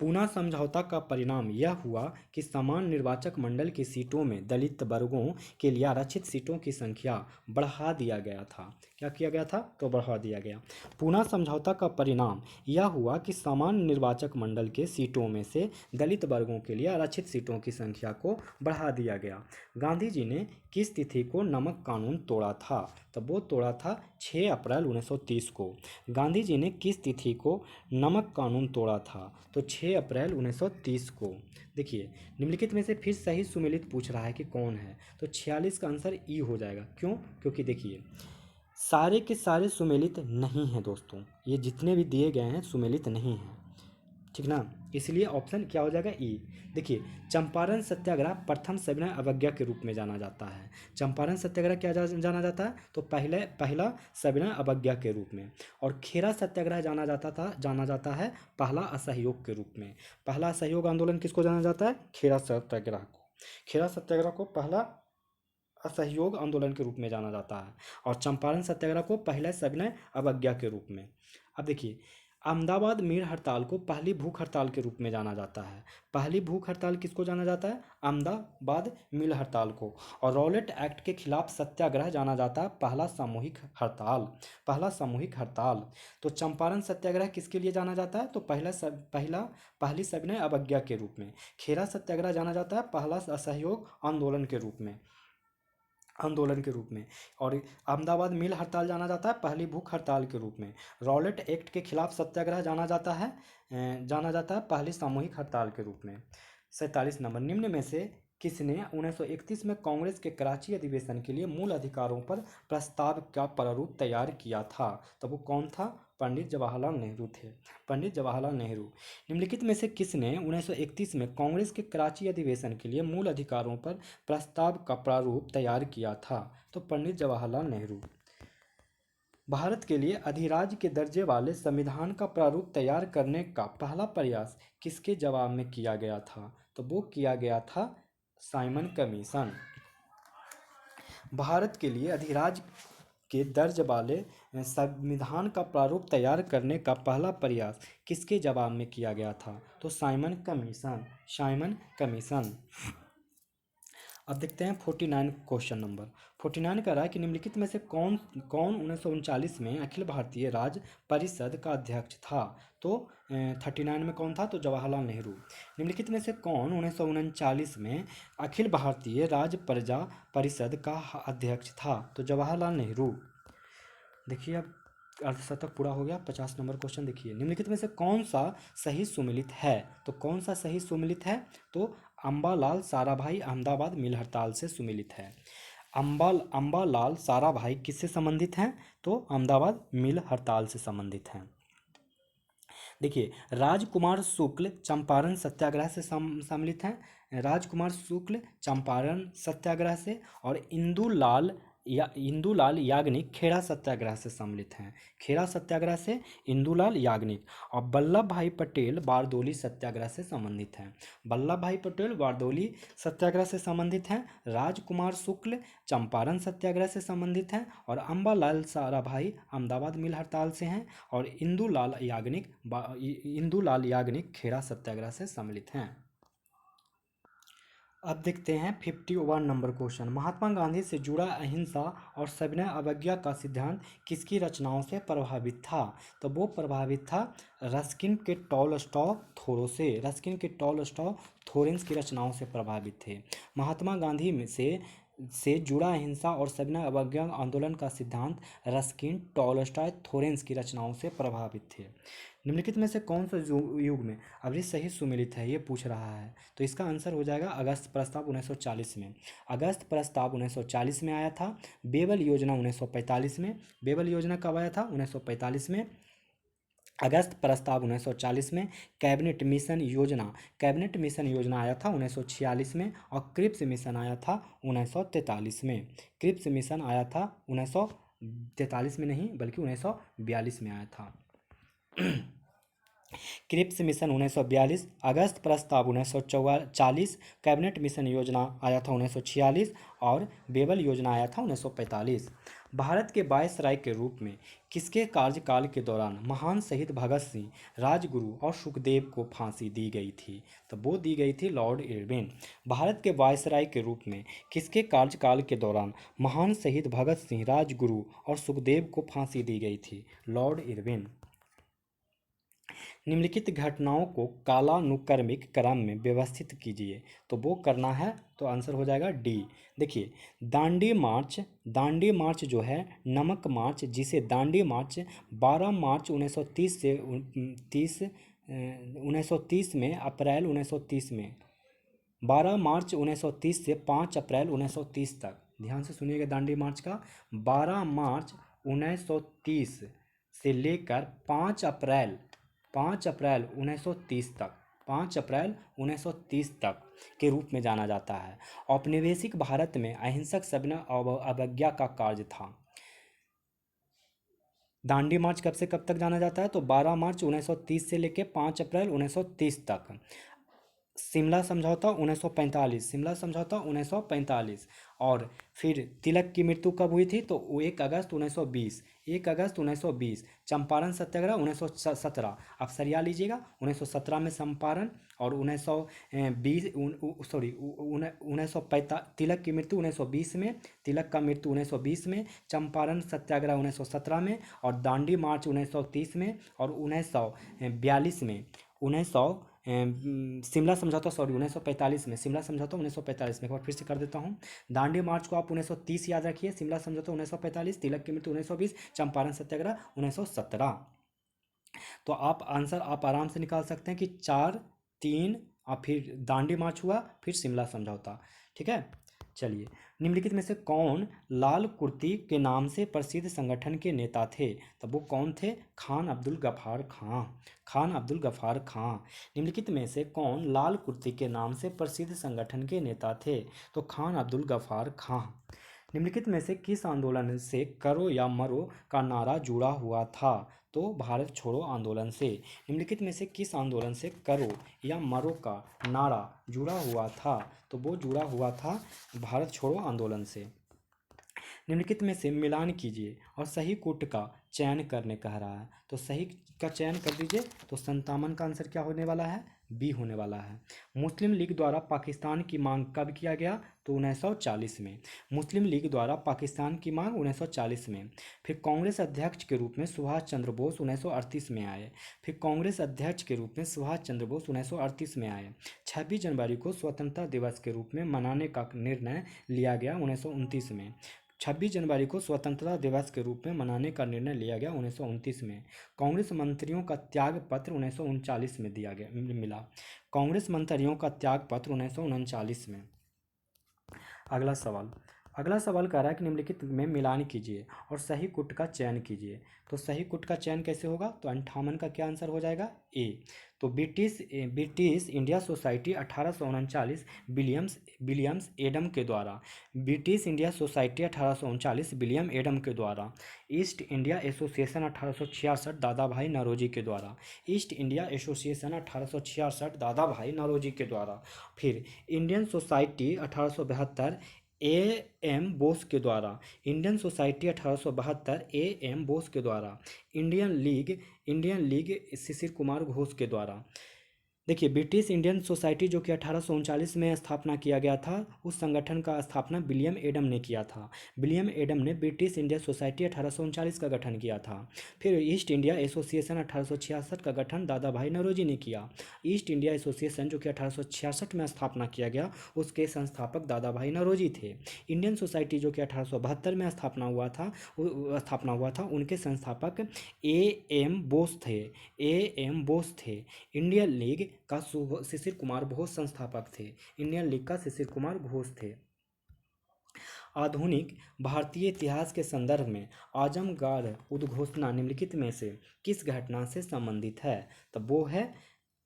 Speaker 1: पूना समझौता का परिणाम यह हुआ कि समान निर्वाचक मंडल की सीटों में दलित वर्गों के लिए आरक्षित सीटों की संख्या बढ़ा दिया गया था। क्या किया गया था? तो बढ़ा दिया गया। पूना समझौता का परिणाम यह हुआ कि समान निर्वाचक मंडल के सीटों में से दलित वर्गों के लिए आरक्षित सीटों की संख्या को बढ़ा दिया गया। गांधी जी ने किस तिथि को नमक कानून तोड़ा था? तो वो तोड़ा था 6 अप्रैल 1930 को। गांधी जी ने किस तिथि को नमक कानून तोड़ा था? तो 6 अप्रैल 1930 को। देखिए निम्नलिखित में से फिर सही सुमेलित पूछ रहा है कि कौन है? तो 46 का आंसर ई हो जाएगा। क्यों? क्योंकि देखिए सारे के सारे सुमेलित नहीं हैं दोस्तों, ये जितने भी दिए गए हैं सुमेलित नहीं हैं। ठीक ना। इसलिए ऑप्शन क्या हो जाएगा ई। देखिए, चंपारण सत्याग्रह प्रथम सविनय अवज्ञा के रूप में जाना जाता है। चंपारण सत्याग्रह क्या जाना जाता है, तो पहला सविनय अवज्ञा के रूप में। और खेरा सत्याग्रह जाना जाता है पहला असहयोग के रूप में। पहला असहयोग आंदोलन किसको जाना जाता है, खेरा सत्याग्रह को। खेरा सत्याग्रह को पहला असहयोग आंदोलन के रूप में जाना जाता है, और चंपारण सत्याग्रह को पहले सविनय अवज्ञा के रूप में। अब देखिए, अहमदाबाद मील हड़ताल को पहली भूख हड़ताल के रूप में जाना जाता है। पहली भूख हड़ताल किसको जाना जाता है, अहमदाबाद मील हड़ताल को। और रॉलेट एक्ट के खिलाफ सत्याग्रह जाना जाता है पहला सामूहिक हड़ताल। पहला सामूहिक हड़ताल। तो चंपारण सत्याग्रह किसके लिए जाना जाता है, तो पहली सविनय अवज्ञा के रूप में। खेरा सत्याग्रह जाना जाता है पहला असहयोग आंदोलन के रूप में। और अहमदाबाद मिल हड़ताल जाना जाता है पहली भूख हड़ताल के रूप में। रॉलेट एक्ट के खिलाफ सत्याग्रह जाना जाता है पहली सामूहिक हड़ताल के रूप में। 47 नंबर, निम्न में से किसने 1931 में कांग्रेस के कराची अधिवेशन के लिए मूल अधिकारों पर प्रस्ताव का प्रारूप तैयार किया था, तो वो कौन था, पंडित जवाहरलाल नेहरू थे। पंडित जवाहरलाल नेहरू। निम्नलिखित में से किसने 1931 में कांग्रेस के कराची अधिवेशन के लिए मूल अधिकारों पर प्रस्ताव का प्रारूप तैयार किया था, तो पंडित जवाहरलाल नेहरू। भारत के लिए अधिराज्य के दर्जे वाले संविधान का प्रारूप तैयार करने का पहला प्रयास किसके जवाब में किया गया था, तो वो किया गया था साइमन कमीशन। भारत के लिए अधिराज्य के दर्ज वाले संविधान का प्रारूप तैयार करने का पहला प्रयास किसके जवाब में किया गया था, तो साइमन कमीशन। Simon commission. अब देखते हैं 49 क्वेश्चन नंबर। 49 कह रहा है कि निम्नलिखित में से कौन कौन 1939 में अखिल भारतीय राज्य परिषद का अध्यक्ष था, तो 39 में कौन था, तो जवाहरलाल नेहरू। निम्नलिखित में से कौन 1939 में अखिल भारतीय राज्य प्रजा परिषद का अध्यक्ष था, तो जवाहरलाल नेहरू। देखिए, अब अर्धशतक पूरा हो गया। 50 नंबर क्वेश्चन देखिए, निम्नलिखित में से कौन सा सही सुमेलित है, तो कौन सा सही सुमेलित है, तो अंबालाल साराभाई अहमदाबाद मिल हड़ताल से सुमेलित है। अंबालाल साराभाई किससे संबंधित हैं, तो अहमदाबाद मिल हड़ताल से संबंधित हैं। देखिए, राजकुमार शुक्ल चंपारण सत्याग्रह से सम्मिलित हैं। राजकुमार शुक्ल चंपारण सत्याग्रह से। और इंदुलाल याग्निक खेड़ा सत्याग्रह से सम्मिलित हैं। खेड़ा सत्याग्रह से इंदुलाल याग्निक। और वल्लभ भाई पटेल बारदोली सत्याग्रह से संबंधित हैं। वल्लभ भाई पटेल बारदोली सत्याग्रह से संबंधित हैं। राजकुमार शुक्ल चंपारण सत्याग्रह से संबंधित हैं। और अंबालाल साराभाई अहमदाबाद मिल हड़ताल से हैं। और इंदुलाल याग्निक खेड़ा सत्याग्रह से सम्मिलित हैं। अब देखते हैं 51 नंबर क्वेश्चन। महात्मा गांधी से जुड़ा अहिंसा और सविनय अवज्ञा का सिद्धांत किसकी रचनाओं से प्रभावित था, तो वो प्रभावित था रस्किन के टॉलस्टॉय थोरो से। रस्किन के टॉलस्टॉय थोरेंस की रचनाओं से प्रभावित थे। महात्मा गांधी में से जुड़ा अहिंसा और सविनय अवज्ञा आंदोलन का सिद्धांत रस्किन टॉलस्टॉय थोरेंस की रचनाओं से प्रभावित थे। निम्नलिखित में से कौन सा युग में, अब ये सही सुमेलित है, ये पूछ रहा है, तो इसका आंसर हो जाएगा अगस्त प्रस्ताव 1940 में। अगस्त प्रस्ताव 1940 में आया था। बेबल योजना 1945 में। बेबल योजना कब आया था, 1945 में। अगस्त प्रस्ताव 1940 में। कैबिनेट मिशन योजना आया था 1946 में। और क्रिप्स मिशन आया था 1943 में। क्रिप्स मिशन आया था 1943 में नहीं, बल्कि 1942 में आया था। क्रिप्स मिशन 1942, अगस्त प्रस्ताव 1940, कैबिनेट मिशन योजना आया था 1946 और बेबल योजना आया था 1945। भारत के वायसराय के रूप में किसके कार्यकाल के दौरान महान शहीद भगत सिंह, राजगुरु और सुखदेव को फांसी दी गई थी, तो वो दी गई थी लॉर्ड इरविन। भारत के वायसराय के रूप में किसके कार्यकाल के दौरान महान शहीद भगत सिंह, राजगुरु और सुखदेव को फांसी दी गई थी, लॉर्ड इरविन। निम्नलिखित घटनाओं को कालानुक्रमिक क्रम में व्यवस्थित कीजिए, तो वो करना है, तो आंसर हो जाएगा डी। देखिए, दांडी मार्च जो है, नमक मार्च, जिसे दांडी मार्च 12 मार्च 1930 से 1930 में, अप्रैल 1930 में, 12 मार्च 1930 से 5 अप्रैल 1930 तक, ध्यान से सुनिएगा, दांडी मार्च का 12 मार्च 1930 से लेकर 5 अप्रैल 1930 तक, 5 अप्रैल 1930 तक के रूप में जाना जाता है। औपनिवेशिक भारत में अहिंसक सविनय अवज्ञा का कार्य था। दांडी मार्च कब से कब तक जाना जाता है? तो 12 मार्च 1930 से लेकर 5 अप्रैल 1930 तक। शिमला समझौता 1945, शिमला समझौता 1945। और फिर तिलक की मृत्यु कब हुई थी? तो 1 अगस्त 1920, 1 अगस्त 1920। चंपारण सत्याग्रह 1917। आप सरिया लीजिएगा, 1917 में चंपारण, और 1920 सॉरी 1945, तिलक की मृत्यु 1920 में, तिलक का मृत्यु 1920 में, चंपारण सत्याग्रह 1917 में, और दांडी मार्च 1930 में, और 1942 में, 1900 शिमला समझौता, सॉरी 1945 में, शिमला समझौता 1945 में। एक बार फिर से कर देता हूँ। दांडी मार्च को आप 1930 याद रखिए, शिमला समझौता 1945, तिलक की मृत्यु 1920, चंपारण सत्याग्रह 1917। तो आप आंसर आप आराम से निकाल सकते हैं कि 4, 3, और फिर दांडी मार्च हुआ, फिर शिमला समझौता। ठीक है, चलिए। निम्नलिखित में से कौन लाल कुर्ती के नाम से प्रसिद्ध संगठन के नेता थे? तब वो कौन थे? खान अब्दुल गफ्फार खां, खान अब्दुल गफ्फार खां। निम्नलिखित में से कौन लाल कुर्ती के नाम से प्रसिद्ध संगठन के नेता थे? तो खान अब्दुल गफ्फार खां। निम्नलिखित में से किस आंदोलन से करो या मरो का नारा जुड़ा हुआ था? तो भारत छोड़ो आंदोलन से। निम्नलिखित में से किस आंदोलन से करो या मरो का नारा जुड़ा हुआ था? तो वो जुड़ा हुआ था भारत छोड़ो आंदोलन से। निम्नलिखित में से मिलान कीजिए और सही कूट का चयन करने कह रहा है, तो सही का चयन कर दीजिए। तो 57 का आंसर क्या होने वाला है? बी होने वाला है। मुस्लिम लीग द्वारा पाकिस्तान की मांग कब किया गया? तो 1940 में। मुस्लिम लीग द्वारा पाकिस्तान की मांग 1940 में। फिर कांग्रेस अध्यक्ष के रूप में सुभाष चंद्र बोस 1938 में आए। फिर कांग्रेस अध्यक्ष के रूप में सुभाष चंद्र बोस 1938 में आए। 26 जनवरी को स्वतंत्रता दिवस के रूप में मनाने का निर्णय लिया गया 1929 में। 26 जनवरी को स्वतंत्रता दिवस के रूप में मनाने का निर्णय लिया गया 1929 में। कांग्रेस मंत्रियों का त्याग पत्र 1939 में दिया गया मिला। कांग्रेस मंत्रियों का त्याग पत्र 1939 में। अगला सवाल, अगला सवाल कह रहा है कि निम्नलिखित में मिलान कीजिए और सही कुट का चयन कीजिए। तो सही कुट का चयन कैसे होगा? तो 58 का क्या आंसर हो जाएगा? ए। तो British India society 1839 Williams Adam के द्वारा, British India society 1839 William Adam के द्वारा। ईस्ट इंडिया एसोसिएशन 1866 दादा भाई नौरोजी के द्वारा, ईस्ट इंडिया एसोसिएशन 1866 दादा भाई नौरोजी के द्वारा। फिर Indian society 1872 A M Bose के द्वारा, Indian society 1872 A M Bose के द्वारा। इंडियन लीग शिशिर कुमार घोष के द्वारा। देखिए, ब्रिटिश इंडियन सोसाइटी जो कि 1839 में स्थापना किया गया था, उस संगठन का स्थापना विलियम एडम ने किया था। विलियम एडम ने ब्रिटिश इंडिया सोसाइटी 1839 का गठन किया था। फिर ईस्ट इंडिया एसोसिएशन 1866 का गठन दादा भाई नौरोजी ने किया। ईस्ट इंडिया एसोसिएशन जो कि 1866 में स्थापना किया गया, उसके संस्थापक दादा भाई नौरोजी थे। इंडियन सोसाइटी जो कि 1872 में स्थापना हुआ था, उनके संस्थापक ए एम बोस थे, ए एम बोस थे। इंडियन लीग का शिशिर कुमार घोष संस्थापक थे, इंडियन लीग का शिशिर कुमार घोष थे। आधुनिक भारतीय इतिहास के संदर्भ में आजमगढ़ उद्घोषणा निम्नलिखित में से किस घटना से संबंधित है? तब वो है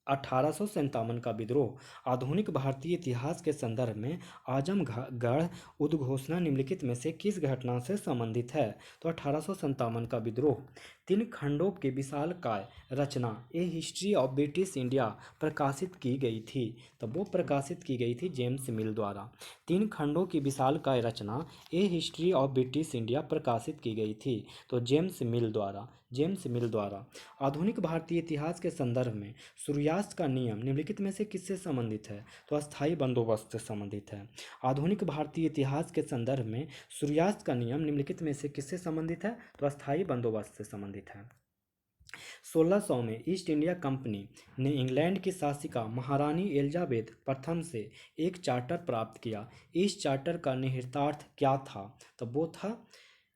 Speaker 1: 1857 का विद्रोह। आधुनिक भारतीय इतिहास के संदर्भ में आजमगढ़ उद्घोषणा निम्नलिखित में से किस घटना से संबंधित है? तो 1857 का विद्रोह। 3 खंडों के विशालकाय रचना ए हिस्ट्री ऑफ ब्रिटिश इंडिया प्रकाशित की गई थी। तब वो प्रकाशित की गई थी जेम्स मिल द्वारा। 3 खंडों की विशालकाय रचना ए हिस्ट्री ऑफ ब्रिटिश इंडिया प्रकाशित की गई थी, तो जेम्स मिल द्वारा, जेम्स मिल द्वारा। आधुनिक भारतीय इतिहास के संदर्भ में सूर्यास्त का नियम निम्नलिखित में से किससे संबंधित है? तो अस्थायी बंदोबस्त से संबंधित है। आधुनिक भारतीय इतिहास के संदर्भ में सूर्यास्त का नियम निम्नलिखित में से किससे संबंधित है? तो अस्थायी बंदोबस्त से संबंधित है। 1600 में ईस्ट इंडिया कंपनी ने इंग्लैंड की शासिका महारानी एलिजाबेथ प्रथम से एक चार्टर प्राप्त किया। इस चार्टर का निहितार्थ क्या था? तो वो था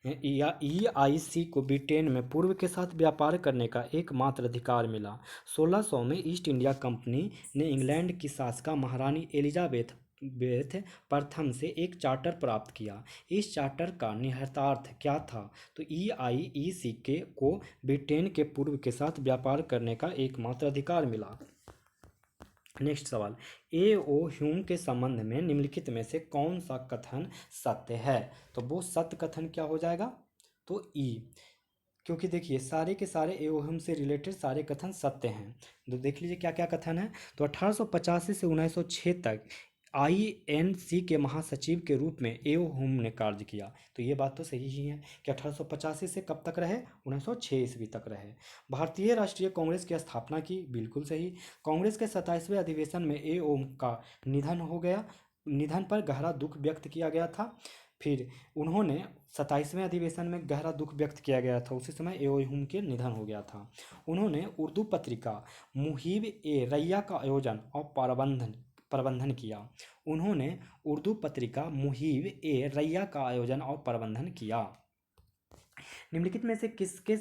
Speaker 1: EIC को ब्रिटेन में पूर्व के साथ व्यापार करने का एकमात्र अधिकार मिला। 1600 में ईस्ट इंडिया कंपनी ने इंग्लैंड की शासिका महारानी एलिजाबेथ प्रथम से एक चार्टर प्राप्त किया। इस चार्टर का निहितार्थ क्या था? तो EIC को ब्रिटेन के पूर्व के साथ व्यापार करने का एकमात्र अधिकार मिला। नेक्स्ट सवाल, ए ओ ह्यूम के संबंध में निम्नलिखित में से कौन सा कथन सत्य है? तो वो सत्य कथन क्या हो जाएगा? तो ई, क्योंकि देखिए सारे के सारे ए ओ ह्यूम से रिलेटेड सारे कथन सत्य हैं। तो देख लीजिए क्या क्या कथन है। तो 1885 से 1906 तक आईएनसी के महासचिव के रूप में ए ओ ह्यूम ने कार्य किया। तो ये बात तो सही ही है कि 1885 से कब तक रहे? 1906 ईस्वी तक रहे। भारतीय राष्ट्रीय कांग्रेस की स्थापना की, बिल्कुल सही। कांग्रेस के 27वें अधिवेशन में ए ओम का निधन हो गया, निधन पर गहरा दुख व्यक्त किया गया था। फिर उन्होंने 27वें अधिवेशन में गहरा दुख व्यक्त किया गया था, उसी समय ए ओ ह्यूम के निधन हो गया था। उन्होंने उर्दू पत्रिका मुहिब ए रैया का आयोजन और प्रबंधन किया। उन्होंने उर्दू पत्रिका मुहिब ए रैया का आयोजन और प्रबंधन किया। निम्नलिखित में से किसके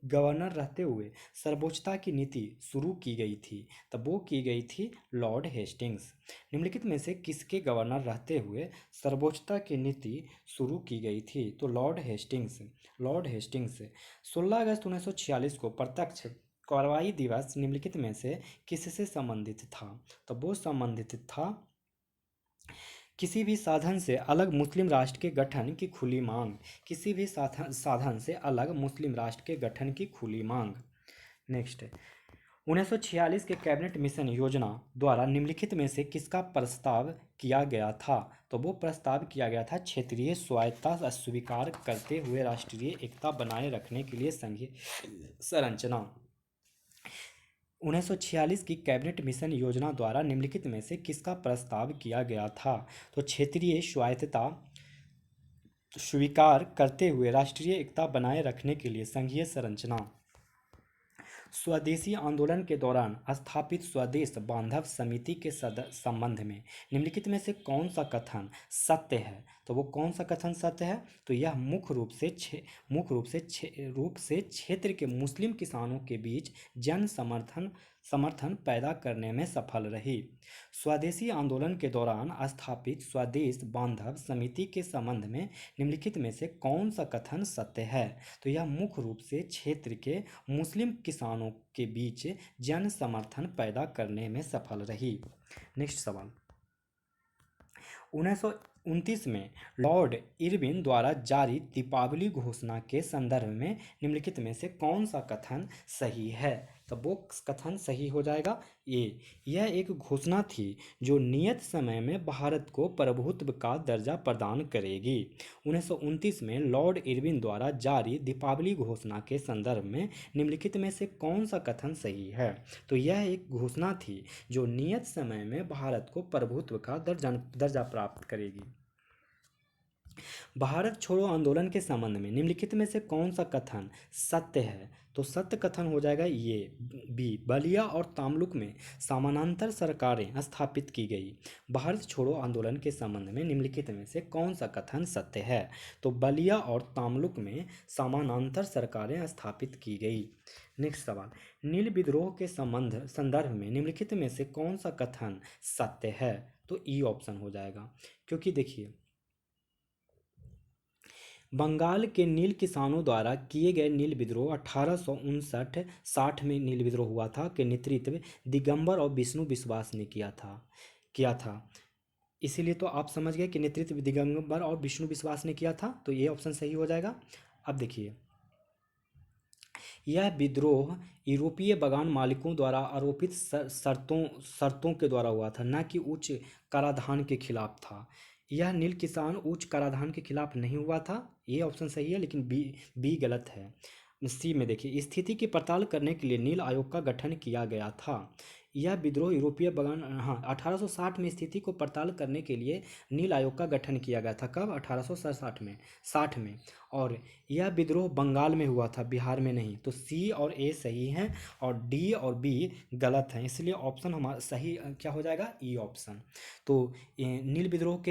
Speaker 1: गवर्नर रहते हुए सर्वोच्चता की नीति शुरू की गई थी? तब वो की गई थी लॉर्ड हेस्टिंग्स। निम्नलिखित में से किसके गवर्नर रहते हुए सर्वोच्चता की नीति शुरू की गई थी? तो लॉर्ड हेस्टिंग्स। Lord Hastings. 16 अगस्त 1946 को प्रत्यक्ष कार्रवाई दिवस निम्नलिखित में से किससे संबंधित था? तो वो संबंधित था किसी भी साधन से अलग मुस्लिम राष्ट्र के गठन की खुली मांग। किसी भी साधन से अलग मुस्लिम राष्ट्र के गठन की खुली मांग। नेक्स्ट, 1946 के कैबिनेट मिशन योजना द्वारा निम्नलिखित में से किसका प्रस्ताव किया गया था? तो वो प्रस्ताव किया गया था क्षेत्रीय स्वायत्तता स्वीकार करते हुए राष्ट्रीय एकता बनाए रखने के लिए संघीय संरचना। 1946 की कैबिनेट मिशन योजना द्वारा निम्नलिखित में से किसका प्रस्ताव किया गया था? तो क्षेत्रीय स्वायत्तता स्वीकार करते हुए राष्ट्रीय एकता बनाए रखने के लिए संघीय संरचना। स्वदेशी आंदोलन के दौरान स्थापित स्वदेश बांधव समिति के संबंध में निम्नलिखित में से कौन सा कथन सत्य है? तो वो कौन सा कथन सत्य है? तो यह मुख्य रूप से क्षेत्र के मुस्लिम किसानों के बीच जन समर्थन पैदा करने में सफल रही। स्वदेशी आंदोलन के दौरान स्थापित स्वदेश बांधव समिति के संबंध में निम्नलिखित में से कौन सा कथन सत्य है? तो यह मुख्य रूप से क्षेत्र के मुस्लिम किसानों के बीच जन समर्थन पैदा करने में सफल रही। नेक्स्ट सवाल, 1929 में लॉर्ड इरविन द्वारा जारी दीपावली घोषणा के संदर्भ में निम्नलिखित में से कौन सा कथन सही है? तो वो कथन सही हो जाएगा ए। यह एक घोषणा थी जो नियत समय में भारत को प्रभुत्व का दर्जा प्रदान करेगी। 1929 में लॉर्ड इरविन द्वारा जारी दीपावली घोषणा के संदर्भ में निम्नलिखित में से कौन सा कथन सही है? तो यह एक घोषणा थी जो नियत समय में भारत को प्रभुत्व का दर्जा प्राप्त करेगी। भारत छोड़ो आंदोलन के संबंध में निम्नलिखित में से कौन सा कथन सत्य है? तो सत्य कथन हो जाएगा ये बी। बलिया और तामलुक में समानांतर सरकारें स्थापित की गई। भारत छोड़ो आंदोलन के संबंध में निम्नलिखित में से कौन सा कथन सत्य है? तो बलिया और तामलुक में समानांतर सरकारें स्थापित की गई। नेक्स्ट सवाल, नील विद्रोह के संदर्भ में निम्नलिखित में से कौन सा कथन सत्य है? तो ई ऑप्शन हो जाएगा, क्योंकि देखिए बंगाल के नील किसानों द्वारा किए गए नील विद्रोह 1859-60 में नील विद्रोह हुआ था के नेतृत्व दिगंबर और विष्णु विश्वास ने किया था। इसीलिए तो आप समझ गए कि नेतृत्व दिगंबर और विष्णु विश्वास ने किया था, तो ये ऑप्शन सही हो जाएगा। अब देखिए, यह विद्रोह यूरोपीय बागान मालिकों द्वारा आरोपित शर्तों के द्वारा हुआ था, न कि उच्च कराधान के खिलाफ था। यह नील किसान उच्च कराधान के खिलाफ नहीं हुआ था, ये ऑप्शन सही है, लेकिन बी गलत है। सी में देखिए, स्थिति की पड़ताल करने के लिए नील आयोग का गठन किया गया था। यह विद्रोह यूरोपीय बागान 1860 में स्थिति को पड़ताल करने के लिए नील आयोग का गठन किया गया था। कब? 1867 में, 60 में। और यह विद्रोह बंगाल में हुआ था, बिहार में नहीं। तो सी और ए सही हैं और डी और बी गलत हैं, इसलिए ऑप्शन हमारा सही क्या हो जाएगा? E option. तो नील विद्रोह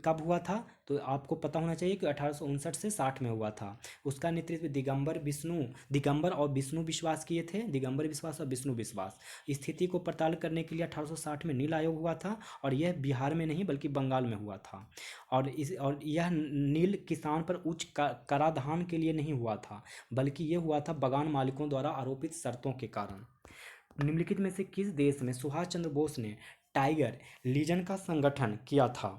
Speaker 1: कब हुआ था? तो आपको पता होना चाहिए कि 1859 से 60 में हुआ था। उसका नेतृत्व दिगंबर और विष्णु विश्वास किए थे। दिगंबर विश्वास और विष्णु विश्वास। स्थिति को पड़ताल करने के लिए 1860 में नील आयोग हुआ था, और यह बिहार में नहीं बल्कि बंगाल में हुआ था। और यह नील किसान पर उच्च कराधान के लिए नहीं हुआ था, बल्कि यह हुआ था बागान मालिकों द्वारा आरोपित शर्तों के कारण। निम्नलिखित में से किस देश में सुभाष चंद्र बोस ने टाइगर लीजन का संगठन किया था?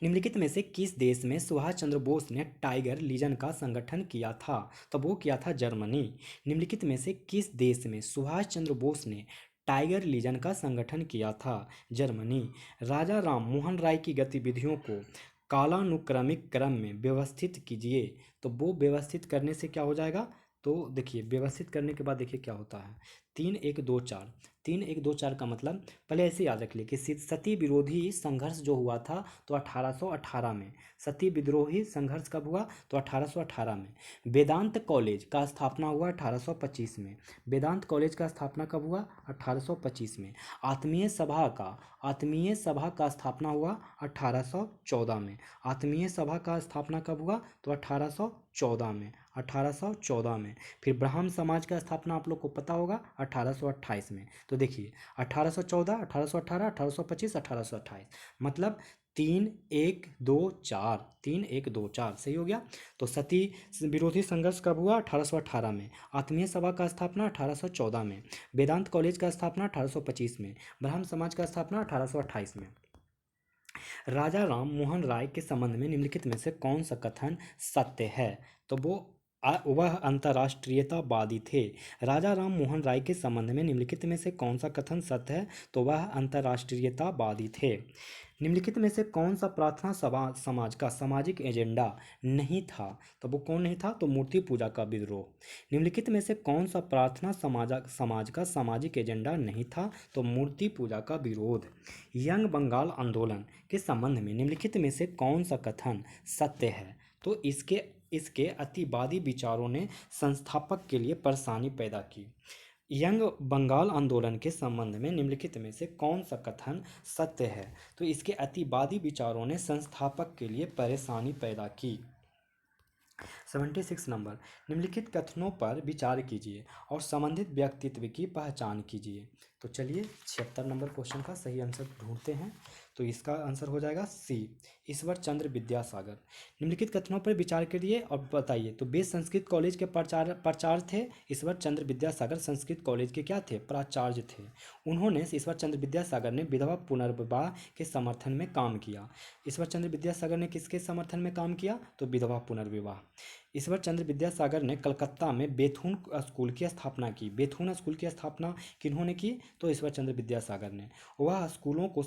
Speaker 1: निम्नलिखित में से किस देश में सुभाष चंद्र बोस ने टाइगर लीजन का संगठन किया था? तो वो किया था जर्मनी। निम्नलिखित में से किस देश में सुभाष चंद्र बोस ने टाइगर लीजन का संगठन किया था? जर्मनी। राजा राम मोहन राय की गतिविधियों को कालानुक्रमिक क्रम में व्यवस्थित कीजिए। तो वो व्यवस्थित करने से क्या हो जाएगा? तो देखिए, व्यवस्थित करने के बाद देखिए क्या होता है। 3-1-2-4, 3-1-2-4 का मतलब पहले ऐसे याद रख लिए कि सती विरोधी संघर्ष जो हुआ था तो 1818 में। सती विद्रोही संघर्ष कब हुआ? तो 1818 में। वेदांत कॉलेज का स्थापना हुआ 1825 में। वेदांत कॉलेज का स्थापना कब हुआ? 1825 में। आत्मीय सभा का स्थापना हुआ 1814 में। आत्मीय सभा का स्थापना कब हुआ? तो 1814 में। 1814 में। फिर ब्राह्म समाज का स्थापना आप लोग को पता होगा 1828 में। तो देखिए 1814, 1818, 1825, 1828, मतलब 3-1-2-4, 3-1-2-4 सही हो गया। तो सती विरोधी संघर्ष कब हुआ? 1818 में। आत्मीय सभा का स्थापना 1814 में। वेदांत कॉलेज का स्थापना 1825 में। ब्राह्म समाज का स्थापना 1828 में। राजा राम मोहन राय के संबंध में निम्नलिखित में से कौन सा कथन सत्य है? तो वह अंतर्राष्ट्रीयतावादी थे। राजा राम मोहन राय के संबंध में निम्नलिखित में से कौन सा कथन सत्य है? तो वह अंतर्राष्ट्रीयतावादी थे। निम्नलिखित में से कौन सा प्रार्थना समाज का सामाजिक एजेंडा नहीं था? तो वो कौन नहीं था? तो मूर्ति पूजा का विद्रोह। निम्नलिखित में से कौन सा प्रार्थना समाज का सामाजिक एजेंडा नहीं था? तो मूर्ति पूजा का विरोध। यंग बंगाल आंदोलन के संबंध में निम्नलिखित में से कौन सा कथन सत्य है? तो इसके अतिवादी विचारों ने संस्थापक के लिए परेशानी पैदा की। यंग बंगाल आंदोलन के संबंध में निम्नलिखित में से कौन सा कथन सत्य है? तो इसके अतिवादी विचारों ने संस्थापक के लिए परेशानी पैदा की। 76 नंबर, निम्नलिखित कथनों पर विचार कीजिए और संबंधित व्यक्तित्व की पहचान कीजिए। तो चलिए 76 नंबर क्वेश्चन का सही आंसर ढूंढते हैं। तो इसका आंसर हो जाएगा सी, ईश्वर चंद्र विद्यासागर। निम्नलिखित कथनों पर विचार करिए और बताइए। तो बेस संस्कृत कॉलेज के प्राचार्य थे ईश्वर चंद्र विद्यासागर। संस्कृत कॉलेज के क्या थे? प्राचार्य थे। उन्होंने ईश्वर चंद्र विद्यासागर ने विधवा पुनर्विवाह के समर्थन में काम किया। ईश्वर चंद्र विद्यासागर ने किसके समर्थन में काम किया? तो विधवा पुनर्विवाह। ईश्वर चंद्र विद्यासागर ने कलकत्ता में बेथुन स्कूल की स्थापना की। बेथुन स्कूल की स्थापना किन्होंने की? तो ईश्वर चंद्र विद्यासागर ने। वह स्कूलों के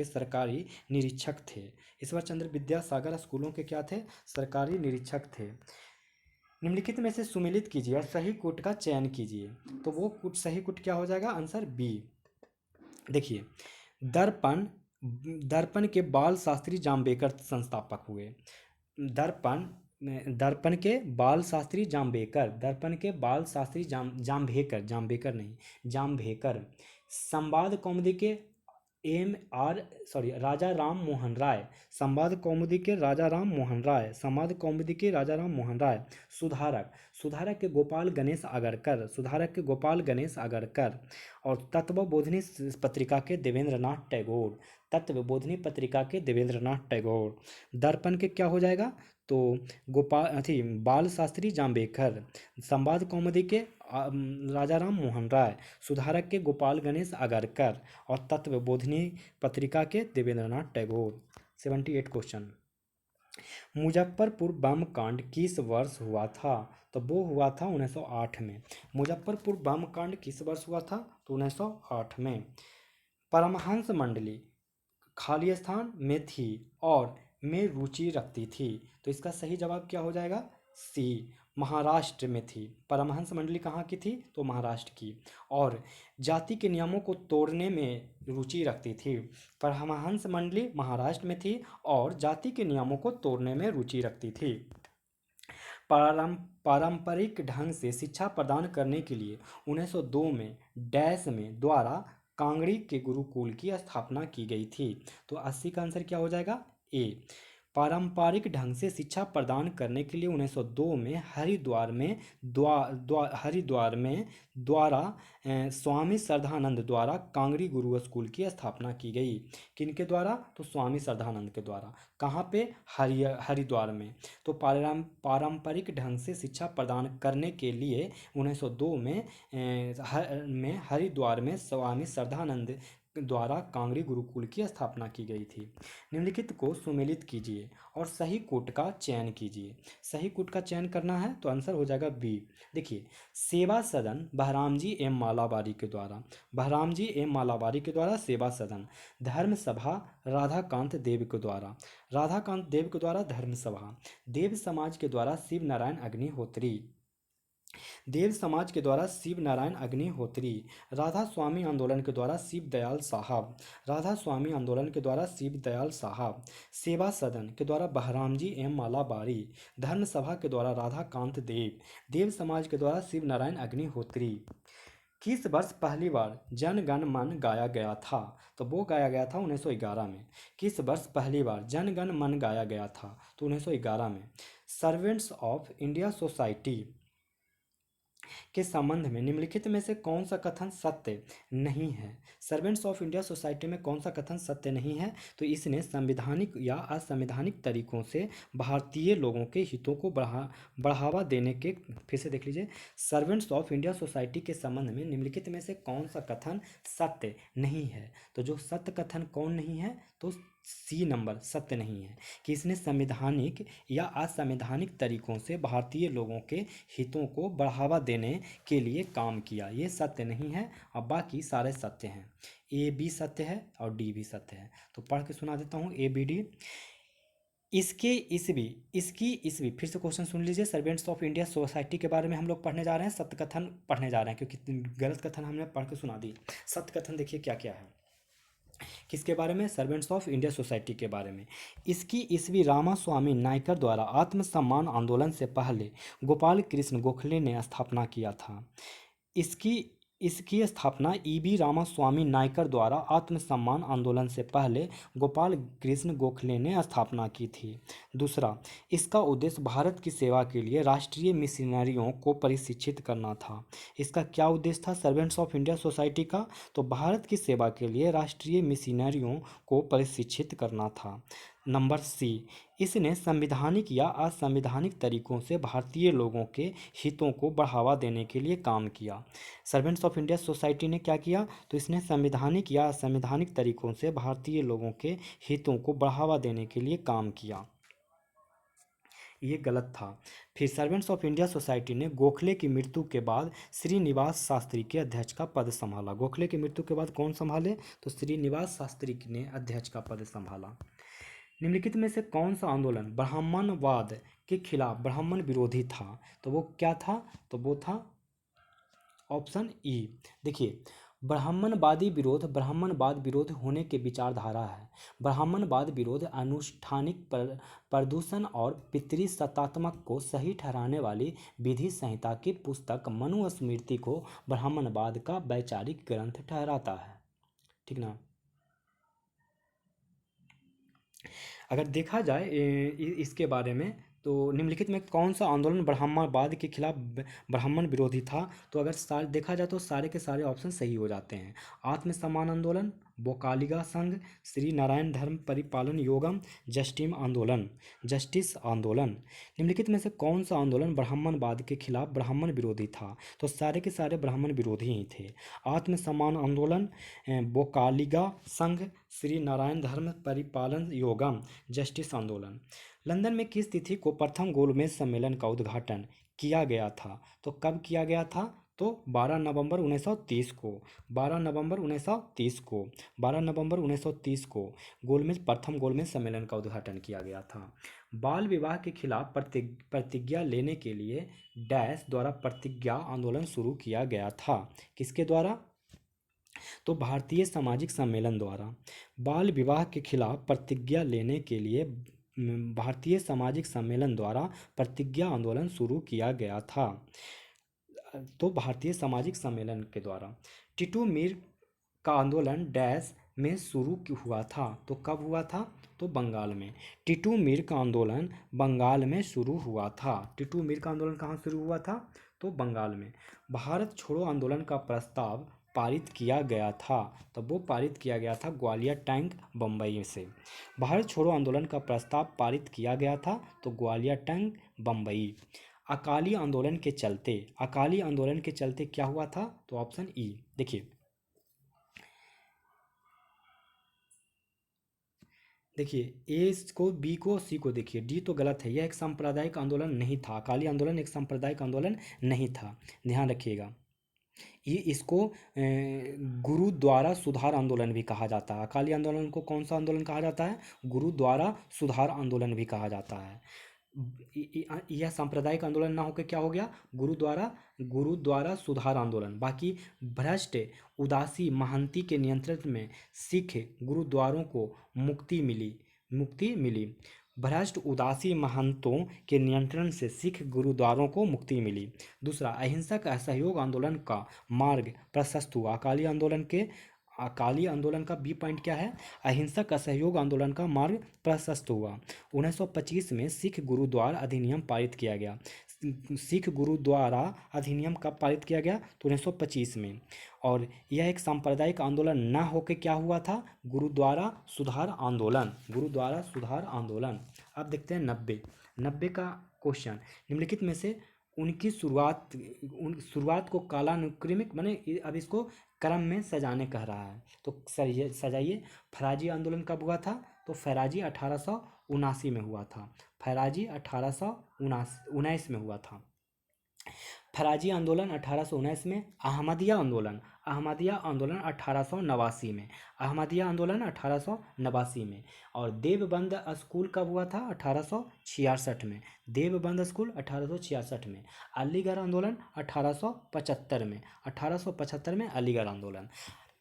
Speaker 1: सरकारी निरीक्षक थे। ईश्वर चंद्र विद्यासागर स्कूलों के क्या थे? सरकारी निरीक्षक थे। निम्नलिखित में से सुमेलित कीजिए और सही कूट का चयन कीजिए। तो वो कूट, सही कूट क्या हो जाएगा? Answer B. देखिए, दर्पण दर्पण के बाल शास्त्री जाम्बेकर संस्थापक हुए। दर्पण दर्पण के बाल शास्त्री जाम्बेकर। दर्पण के बाल शास्त्री जाम्बेकर नहीं, जाम्बेकर। संवाद कौमुदी के राजा राम मोहन राय। संवाद कौमुदी के राजा राम मोहन राय। संवाद कौमुदी के राजा राम मोहन राय। सुधारक के गोपाल गणेश आगरकर। सुधारक के गोपाल गणेश आगरकर। और तत्वबोधिनी पत्रिका के देवेंद्रनाथ टैगोर। तत्वबोधिनी पत्रिका के देवेंद्रनाथ टैगोर। दर्पण के क्या हो जाएगा? तो बाल शास्त्री जाम्बेकर। संवाद कौमुदी के राजा राम मोहन राय। सुधारक के गोपाल गणेश आगरकर। और तत्वबोधिनी पत्रिका के देवेंद्रनाथ टैगोर। 78 क्वेश्चन, मुजफ्फरपुर बम कांड किस वर्ष हुआ था? तो वो हुआ था 1908 में। मुजफ्फरपुर बम कांड किस वर्ष हुआ था? तो 1908 में। परमहंस मंडली खालिस्तान में थी और में रुचि रखती थी। तो इसका सही जवाब क्या हो जाएगा? सी, महाराष्ट्र में थी। परमहंस मंडली कहाँ की थी? तो महाराष्ट्र की। और जाति के नियमों को तोड़ने में रुचि रखती थी। परमहंस मंडली महाराष्ट्र में थी और जाति के नियमों को तोड़ने में रुचि रखती थी। पारंपरिक ढंग से शिक्षा प्रदान करने के लिए 1902 में डैश में द्वारा कांगड़ी के गुरुकुल की स्थापना की गई थी। तो 80 का आंसर क्या हो जाएगा? ए। पारंपरिक ढंग से शिक्षा प्रदान करने के लिए 1902 में हरिद्वार में द्वारा स्वामी श्रद्धानंद द्वारा कांगड़ी गुरु स्कूल की स्थापना की गई। किनके द्वारा? तो स्वामी श्रद्धानंद के द्वारा। कहाँ पे? हरिद्वार में। तो पारंपरिक ढंग से शिक्षा प्रदान करने के लिए 1902 में हरिद्वार में स्वामी श्रद्धानंद द्वारा कांगड़ी गुरुकुल की स्थापना की गई थी। निम्नलिखित को सुमेलित कीजिए और सही कोट का चयन कीजिए। सही कोट का चयन करना है तो आंसर हो जाएगा बी। देखिए, सेवा सदन बहरामजी एम मालाबारी के द्वारा, बहरामजी एम मालाबारी के द्वारा सेवा सदन। धर्म सभा राधाकांत देव के द्वारा, राधाकांत देव के द्वारा धर्म सभा। देव समाज के द्वारा शिव नारायण अग्निहोत्री, देव समाज के द्वारा शिव नारायण अग्निहोत्री। राधा स्वामी आंदोलन के द्वारा शिव दयाल साहब, राधा स्वामी आंदोलन के द्वारा शिव दयाल साहब। सेवा सदन के द्वारा बहरामजी एम मालाबारी। धर्म सभा के द्वारा राधाकांत देव। देव समाज के द्वारा शिव नारायण अग्निहोत्री। किस वर्ष पहली बार जन गण मन गाया गया था? तो वो गाया गया था 1911 में। किस वर्ष पहली बार जन गण मन गाया गया था? तो 1911 में। सर्वेंट्स ऑफ इंडिया सोसाइटी के संबंध में निम्नलिखित में से कौन सा कथन सत्य नहीं है? सर्वेंट्स ऑफ इंडिया सोसाइटी में कौन सा कथन सत्य नहीं है? तो इसने संवैधानिक या असंवैधानिक तरीकों से भारतीय लोगों के हितों को बढ़ावा देने के, फिर से देख लीजिए, सर्वेंट्स ऑफ इंडिया सोसाइटी के संबंध में निम्नलिखित में से कौन सा कथन सत्य नहीं है? तो जो सत्य कथन कौन नहीं है? तो सी नंबर सत्य नहीं है कि इसने संवैधानिक या असंवैधानिक तरीकों से भारतीय लोगों के हितों को बढ़ावा देने के लिए काम किया, ये सत्य नहीं है। अब बाकी सारे सत्य हैं। ए बी सत्य है और डी भी सत्य है। तो पढ़ के सुना देता हूँ ए बी डी। इसकी ईस्वी, फिर से क्वेश्चन सुन लीजिए। सर्वेंट्स ऑफ इंडिया सोसाइटी के बारे में हम लोग पढ़ने जा रहे हैं, सत्य कथन पढ़ने जा रहे हैं, क्योंकि गलत कथन हमने पढ़ के सुना दी। सत्य कथन देखिए क्या क्या है, किसके बारे में? सर्वेंट्स ऑफ इंडिया सोसाइटी के बारे में। इसकी ईस्वी रामास्वामी नायकर द्वारा आत्मसम्मान आंदोलन से पहले गोपाल कृष्ण गोखले ने स्थापना किया था। इसकी इसकी स्थापना ईबी रामास्वामी नायकर द्वारा आत्मसम्मान आंदोलन से पहले गोपाल कृष्ण गोखले ने स्थापना की थी। दूसरा, इसका उद्देश्य भारत की सेवा के लिए राष्ट्रीय मिशनरियों को प्रशिक्षित करना था। इसका क्या उद्देश्य था सर्वेंट्स ऑफ इंडिया सोसाइटी का? तो भारत की सेवा के लिए राष्ट्रीय मिशनरियों को प्रशिक्षित करना था। नंबर सी, इसने संवैधानिक या असंवैधानिक तरीकों से भारतीय लोगों के हितों को बढ़ावा देने के लिए काम किया। सर्वेंट्स ऑफ इंडिया सोसाइटी ने क्या किया? तो इसने संवैधानिक या असंवैधानिक तरीकों से भारतीय लोगों के हितों को बढ़ावा देने के लिए काम किया, ये गलत था। फिर सर्वेंट्स ऑफ इंडिया सोसाइटी ने गोखले की मृत्यु के बाद श्रीनिवास शास्त्री के अध्यक्ष का पद संभाला। गोखले की मृत्यु के बाद कौन संभाले? तो श्रीनिवास शास्त्री ने अध्यक्ष का पद संभाला। निम्नलिखित में से कौन सा आंदोलन ब्राह्मणवाद के खिलाफ ब्राह्मण विरोधी था? तो वो क्या था? तो वो था ऑप्शन ई। देखिए, ब्राह्मणवाद विरोध होने के विचारधारा है। ब्राह्मणवाद विरोध अनुष्ठानिक प्रदूषण और पितृसत्तात्मक को सही ठहराने वाली विधि संहिता की पुस्तक मनुस्मृति को ब्राह्मणवाद का वैचारिक ग्रंथ ठहराता है। ठीक ना? अगर देखा जाए इसके बारे में, तो निम्नलिखित में कौन सा आंदोलन ब्राह्मणवाद के खिलाफ ब्राह्मण विरोधी था? तो अगर देखा जाए तो सारे के सारे ऑप्शन सही हो जाते हैं। आत्मसम्मान आंदोलन, बोकालिगा संघ, श्री नारायण धर्म परिपालन योगम, जस्टिस आंदोलन। निम्नलिखित में से कौन सा आंदोलन ब्राह्मणवाद के खिलाफ ब्राह्मण विरोधी था? तो सारे के सारे ब्राह्मण विरोधी ही थे। आत्मसम्मान आंदोलन, बोकालिगा संघ, श्री नारायण धर्म परिपालन योगम, जस्टिस आंदोलन। लंदन में किस तिथि को प्रथम गोलमेज सम्मेलन का उद्घाटन किया गया था? तो कब किया गया था? तो 12 नवंबर 1930 को, 12 नवंबर 1930 को, 12 नवंबर 1930 को प्रथम गोलमेज सम्मेलन का उद्घाटन किया गया था। बाल विवाह के खिलाफ प्रतिज्ञा लेने के लिए डैश द्वारा प्रतिज्ञा आंदोलन शुरू किया गया था। किसके द्वारा? तो भारतीय सामाजिक सम्मेलन द्वारा। बाल विवाह के खिलाफ प्रतिज्ञा लेने के लिए भारतीय सामाजिक सम्मेलन द्वारा प्रतिज्ञा आंदोलन शुरू किया गया था। तो भारतीय सामाजिक सम्मेलन के द्वारा। टीटू मीर का आंदोलन डैश में शुरू हुआ था। तो कब हुआ था? तो बंगाल में। टीटू मीर का आंदोलन बंगाल में शुरू हुआ था। टीटू मीर का आंदोलन कहाँ शुरू हुआ था? तो बंगाल में। भारत छोड़ो आंदोलन का प्रस्ताव पारित किया गया था। तो वो पारित किया गया था ग्वालियर टैंक बम्बई से। भारत छोड़ो आंदोलन का प्रस्ताव पारित किया गया था तो ग्वालियर टैंक बम्बई। अकाली आंदोलन के चलते क्या हुआ था? तो ऑप्शन ई। देखिए ए को, बी को, सी को देखिए, डी तो गलत है। यह एक सांप्रदायिक आंदोलन नहीं था। अकाली आंदोलन एक सांप्रदायिक आंदोलन नहीं था, ध्यान रखिएगा। ये इसको गुरुद्वारा सुधार आंदोलन भी कहा जाता है। अकाली आंदोलन को कौन सा आंदोलन कहा जाता है? गुरुद्वारा सुधार आंदोलन भी कहा जाता है। यह सांप्रदायिक आंदोलन ना होकर क्या हो गया? गुरुद्वारा सुधार आंदोलन। बाकी भ्रष्ट उदासी महंती के नियंत्रण में सिख गुरुद्वारों को मुक्ति मिली। भ्रष्ट उदासी महंतों के नियंत्रण से सिख गुरुद्वारों को मुक्ति मिली। दूसरा, अहिंसक असहयोग आंदोलन का मार्ग प्रशस्त हुआ। अकाली आंदोलन का बी पॉइंट क्या है? अहिंसक असहयोग आंदोलन का मार्ग प्रशस्त हुआ। 1925 में सिख गुरुद्वारा अधिनियम पारित किया गया। सिख गुरुद्वारा अधिनियम कब पारित किया गया? तो 1925 में। और यह एक सांप्रदायिक आंदोलन ना होकर क्या हुआ था? गुरुद्वारा सुधार आंदोलन। अब देखते हैं 90 का क्वेश्चन। निम्नलिखित में से उनकी शुरुआत को कालानुक्रमिक माने अब इसको क्रम में सजाने कह रहा है। तो सजाइए। फराजी आंदोलन कब हुआ था? तो फराजी 1879 में हुआ था। फराजी 1819 में हुआ था। फराजी आंदोलन 1819 में। अहमदिया आंदोलन 1889 में। अहमदिया आंदोलन 1889 में। और देवबंद स्कूल कब हुआ था? 1866 में। देवबंद स्कूल 1866 में। अलीगढ़ आंदोलन 1875 में। 1875 में अलीगढ़ आंदोलन।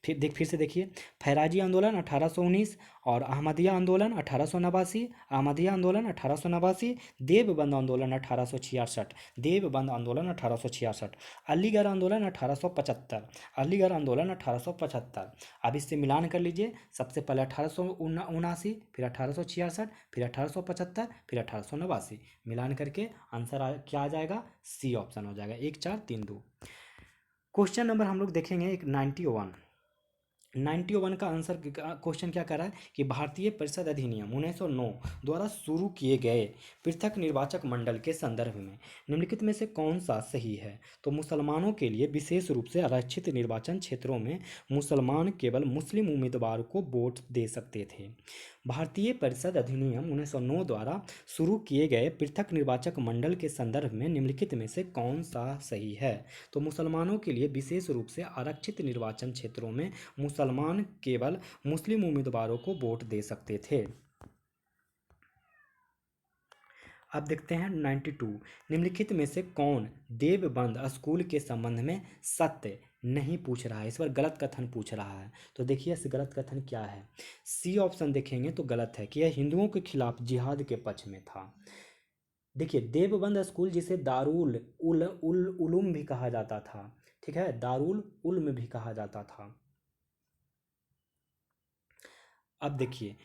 Speaker 1: फिर से देखिए। फैराजी आंदोलन 1819 और अहमदिया आंदोलन 1889। अहमदिया आंदोलन 1889। देवबंद आंदोलन 1866। देवबंद आंदोलन 1866। अलीगढ़ आंदोलन 1875। अलीगढ़ आंदोलन 1875। अब इससे मिलान कर लीजिए। सबसे पहले 1879, फिर 1866, फिर 1875, फिर 1889। मिलान करके आंसर क्या आ जाएगा? सी ऑप्शन हो जाएगा। 1 4 3 2। क्वेश्चन नंबर हम लोग देखेंगे एक 91 का आंसर। क्वेश्चन क्या कर रहा है कि भारतीय परिषद अधिनियम 1909 द्वारा शुरू किए गए पृथक निर्वाचक मंडल के संदर्भ में निम्नलिखित में से कौन सा सही है? तो मुसलमानों के लिए विशेष रूप से आरक्षित निर्वाचन क्षेत्रों में मुसलमान केवल मुस्लिम उम्मीदवार को वोट दे सकते थे। भारतीय परिषद अधिनियम 1909 द्वारा शुरू किए गए पृथक निर्वाचक मंडल के संदर्भ में निम्नलिखित में से कौन सा सही है? तो मुसलमानों के लिए विशेष रूप से आरक्षित निर्वाचन क्षेत्रों में मुसलमान केवल मुस्लिम उम्मीदवारों को वोट दे सकते थे। अब देखते हैं 92। निम्नलिखित में से कौन देवबंद स्कूल के संबंध में सत्य नहीं पूछ रहा है? इस बार गलत कथन पूछ रहा है। तो देखिए इस गलत कथन क्या है। सी ऑप्शन देखेंगे तो गलत है कि यह हिंदुओं के खिलाफ जिहाद के पक्ष में था। देखिए देवबंद स्कूल जिसे दारुल उलूम भी कहा जाता था, ठीक है, दारुल उल्म भी कहा जाता था। अब देखिए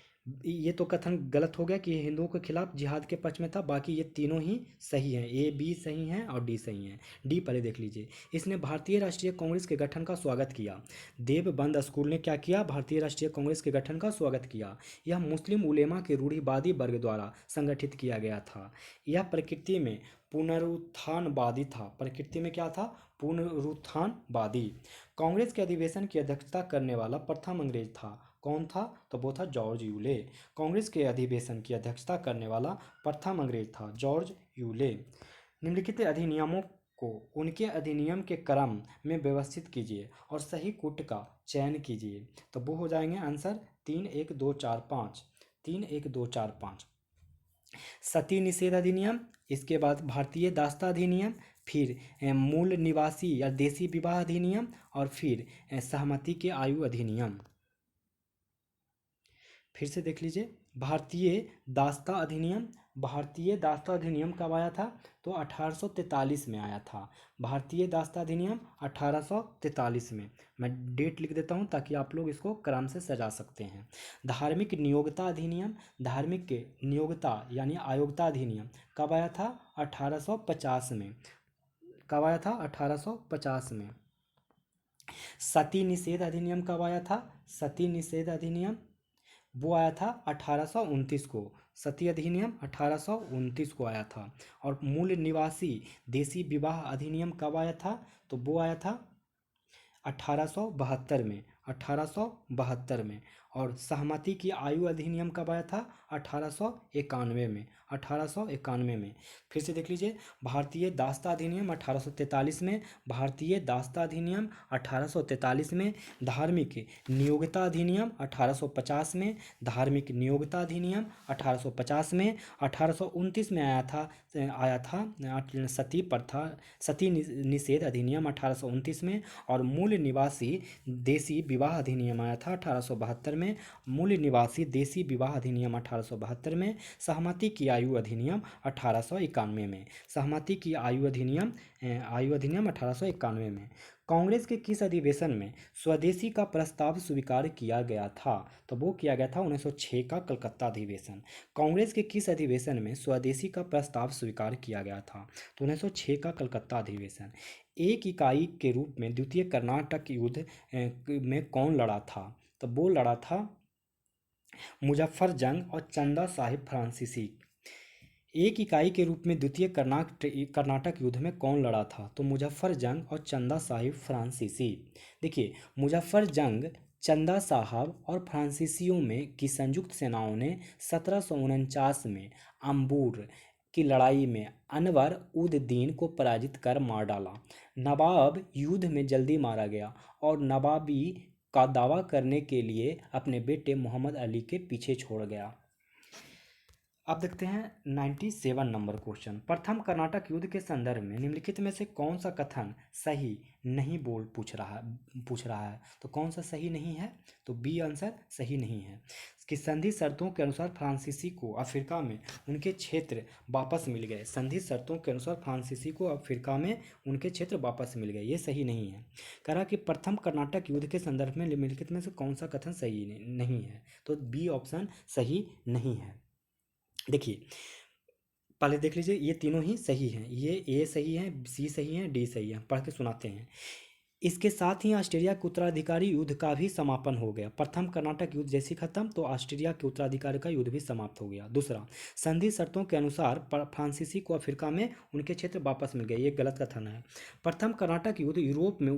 Speaker 1: ये तो कथन गलत हो गया कि ये हिंदुओं के खिलाफ जिहाद के पक्ष में था। बाकी ये तीनों ही सही हैं। ए बी सही हैं और डी सही हैं। डी पहले देख लीजिए। इसने भारतीय राष्ट्रीय कांग्रेस के गठन का स्वागत किया। देवबंद स्कूल ने क्या किया? भारतीय राष्ट्रीय कांग्रेस के गठन का स्वागत किया। यह मुस्लिम उलेमा के रूढ़िवादी वर्ग द्वारा संगठित किया गया था। यह प्रकृति में पुनरुत्थानवादी था। प्रकृति में क्या था? पुनरुत्थानवादी। कांग्रेस के अधिवेशन की अध्यक्षता करने वाला प्रथम अंग्रेज था। कौन था? तो वो था जॉर्ज यूले। कांग्रेस के अधिवेशन की अध्यक्षता करने वाला प्रथम अंग्रेज था जॉर्ज यूले। निम्नलिखित अधिनियमों को उनके अधिनियम के क्रम में व्यवस्थित कीजिए और सही कूट का चयन कीजिए। तो वो हो जाएंगे आंसर 3 1 2 4 5। 3 1 2 4 5। सती निषेध अधिनियम, इसके बाद भारतीय दास्ता अधिनियम, फिर मूल निवासी या देसी विवाह अधिनियम और फिर सहमति के आयु अधिनियम। फिर से देख लीजिए। भारतीय दास्ता अधिनियम, भारतीय दास्ता अधिनियम कब आया था? तो 1843 में आया था। भारतीय दास्ता अधिनियम 1843 में। मैं डेट लिख देता हूँ ताकि आप लोग इसको क्रम से सजा सकते हैं। धार्मिक नियोक्ता अधिनियम, धार्मिक नियोक्ता यानी आयोगता अधिनियम कब आया था? 1850 में। कब आया था? 1850 में। सती निषेध अधिनियम कब आया था? सती निषेध अधिनियम वो आया था 1829 को। सती अधिनियम 1829 को आया था। और मूल निवासी देशी विवाह अधिनियम कब आया था? तो वो आया था 1872 में। 1872 में। और सहमति की आयु अधिनियम कब आया था? 1891 में। 1891 में। फिर से देख लीजिए, भारतीय दास्ता अधिनियम 1843 में, भारतीय दास्ता अधिनियम 1843 में, धार्मिक नियोक्ता अधिनियम 1850 में, धार्मिक नियोक्ता अधिनियम 1850 में, 1829 में आया था सती प्रथा, सती निषेध अधिनियम 1829 में। और मूल निवासी देशी विवाह अधिनियम आया था 1872 में। मूल निवासी देशी विवाह अधिनियम 1872 में। सहमति की आयु अधिनियम 1891 में। सहमति की आयु अधिनियम 1891 में। कांग्रेस के किस अधिवेशन में स्वदेशी का प्रस्ताव स्वीकार किया गया था? तो वो किया गया था 1906 का कलकत्ता अधिवेशन। कांग्रेस के किस अधिवेशन में स्वदेशी का प्रस्ताव स्वीकार किया गया था? तो 1906 का कलकत्ता अधिवेशन। एक इकाई के रूप में द्वितीय कर्नाटक युद्ध में कौन लड़ा था? तो वो लड़ा था मुजफ्फर जंग और चंदा साहिब फ्रांसीसी। एक इकाई के रूप में द्वितीय कर्नाटक युद्ध में कौन लड़ा था? तो मुजफ्फर जंग और चंदा साहिब फ्रांसीसी। देखिए, मुजफ्फर जंग, चंदा साहब और फ्रांसीसियों में की संयुक्त सेनाओं ने 1749 में अम्बूर की लड़ाई में अनवर उद दीन को पराजित कर मार डाला। नवाब युद्ध में जल्दी मारा गया और नवाबी का दावा करने के लिए अपने बेटे मोहम्मद अली के पीछे छोड़ गया। अब देखते हैं 97 नंबर क्वेश्चन। प्रथम कर्नाटक युद्ध के संदर्भ में निम्नलिखित में से कौन सा कथन सही नहीं पूछ रहा है। तो कौन सा सही नहीं है? तो बी आंसर सही नहीं है कि संधि शर्तों के अनुसार फ्रांसीसी को अफ्रीका में उनके क्षेत्र वापस मिल गए। संधि शर्तों के अनुसार फ्रांसीसी को अफ्रीका में उनके क्षेत्र वापस मिल गए, ये सही नहीं है। कह रहा कि प्रथम कर्नाटक युद्ध के संदर्भ में निम्नलिखित में से कौन सा कथन सही नहीं है? तो बी ऑप्शन सही नहीं है। देखिए, पहले देख लीजिए, ये तीनों ही सही हैं। ये ए सही है, सी सही है, डी सही है। पढ़ के सुनाते हैं। इसके साथ ही ऑस्ट्रेलिया के उत्तराधिकारी युद्ध का भी समापन हो गया। प्रथम कर्नाटक युद्ध जैसी खत्म तो ऑस्ट्रेलिया के उत्तराधिकारी का युद्ध भी समाप्त हो गया। दूसरा, संधि शर्तों के अनुसार फ्रांसीसी को अफ्रीका में उनके क्षेत्र वापस मिल गए, ये गलत कथन है। प्रथम कर्नाटक युद्ध यूरोप में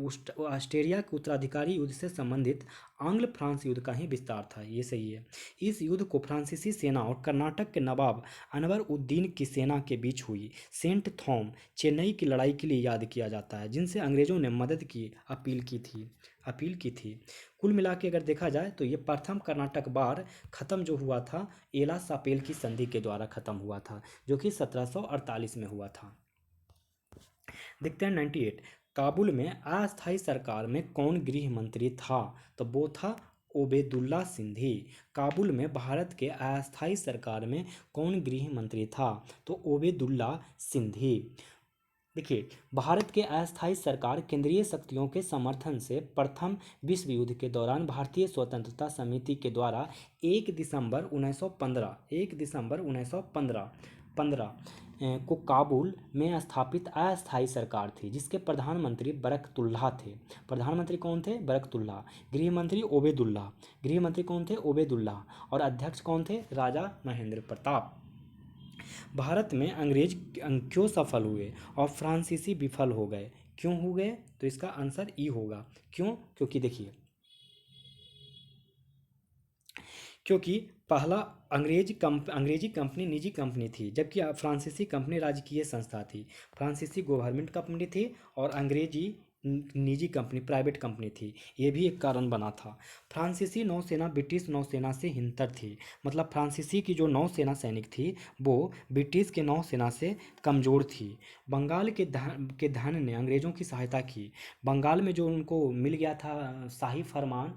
Speaker 1: ऑस्ट्रेलिया के उत्तराधिकारी युद्ध से संबंधित आंग्ल फ्रांस युद्ध का ही विस्तार था, ये सही है। इस युद्ध को फ्रांसीसी सेना और कर्नाटक के नवाब अनवर उद्दीन की सेना के बीच हुई सेंट थॉम चेन्नई की लड़ाई के लिए याद किया जाता है, जिनसे अंग्रेजों ने मदद की अपील की थी। कुल मिला के अगर देखा जाए तो ये प्रथम कर्नाटक वार खत्म जो हुआ था एला सापेल की संधि के द्वारा खत्म हुआ था, जो कि 1748 में हुआ था। देखते हैं 98। काबुल में अस्थायी सरकार में कौन गृह मंत्री था? तो वो था ओबेदुल्ला सिंधी। काबुल में भारत के अस्थायी सरकार में कौन गृह मंत्री था? तो ओबेदुल्ला सिंधी। देखिए, भारत के अस्थायी सरकार केंद्रीय शक्तियों के समर्थन से प्रथम विश्व युद्ध के दौरान भारतीय स्वतंत्रता समिति के द्वारा 1 दिसंबर 1915 को काबुल में स्थापित अस्थायी सरकार थी, जिसके प्रधानमंत्री बरकतुल्लाह थे। प्रधानमंत्री कौन थे? बरकतुल्लाह। गृह मंत्री कौन थे? ओबेदुल्लाह। और अध्यक्ष कौन थे? राजा महेंद्र प्रताप। भारत में अंग्रेज क्यों सफल हुए और फ्रांसीसी विफल हो गए? क्यों हो गए? तो इसका आंसर ई होगा। क्यों? क्योंकि देखिए, क्योंकि पहला अंग्रेजी कंपनी निजी कंपनी थी, जबकि फ्रांसीसी कंपनी राजकीय संस्था थी। फ्रांसीसी गवर्नमेंट कंपनी थी और अंग्रेजी निजी कंपनी प्राइवेट कंपनी थी, ये भी एक कारण बना था। फ्रांसीसी नौसेना ब्रिटिश नौसेना से हिंतर थी, मतलब फ्रांसीसी की जो नौसेना सैनिक थी वो ब्रिटिश के नौसेना से कमज़ोर थी। बंगाल के धन ने अंग्रेज़ों की सहायता की। बंगाल में जो उनको मिल गया था शाही फरमान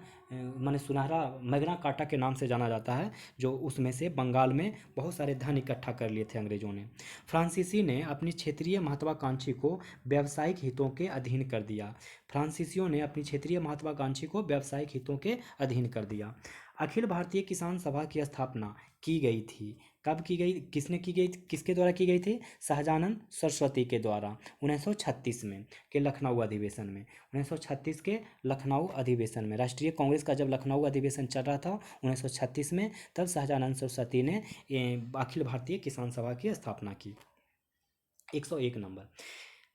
Speaker 1: माने सुनहरा मैग्ना कार्टा के नाम से जाना जाता है, जो उसमें से बंगाल में बहुत सारे धन इकट्ठा कर लिए थे अंग्रेजों ने। फ्रांसीसी ने अपनी क्षेत्रीय महत्वाकांक्षी को व्यावसायिक हितों के अधीन कर दिया। फ्रांसीसियों ने अपनी क्षेत्रीय महत्वाकांक्षी को व्यावसायिक हितों के अधीन कर दिया। अखिल भारतीय किसान सभा की स्थापना की गई थी। कब की गई, किसने की गई, किसके द्वारा की गई थी? सहजानंद सरस्वती के द्वारा 1936 में के लखनऊ अधिवेशन में। 1936 के लखनऊ अधिवेशन में, राष्ट्रीय कांग्रेस का जब लखनऊ अधिवेशन चल रहा था 1936 में, तब सहजानंद सरस्वती ने अखिल भारतीय किसान सभा की स्थापना की। 101 नंबर,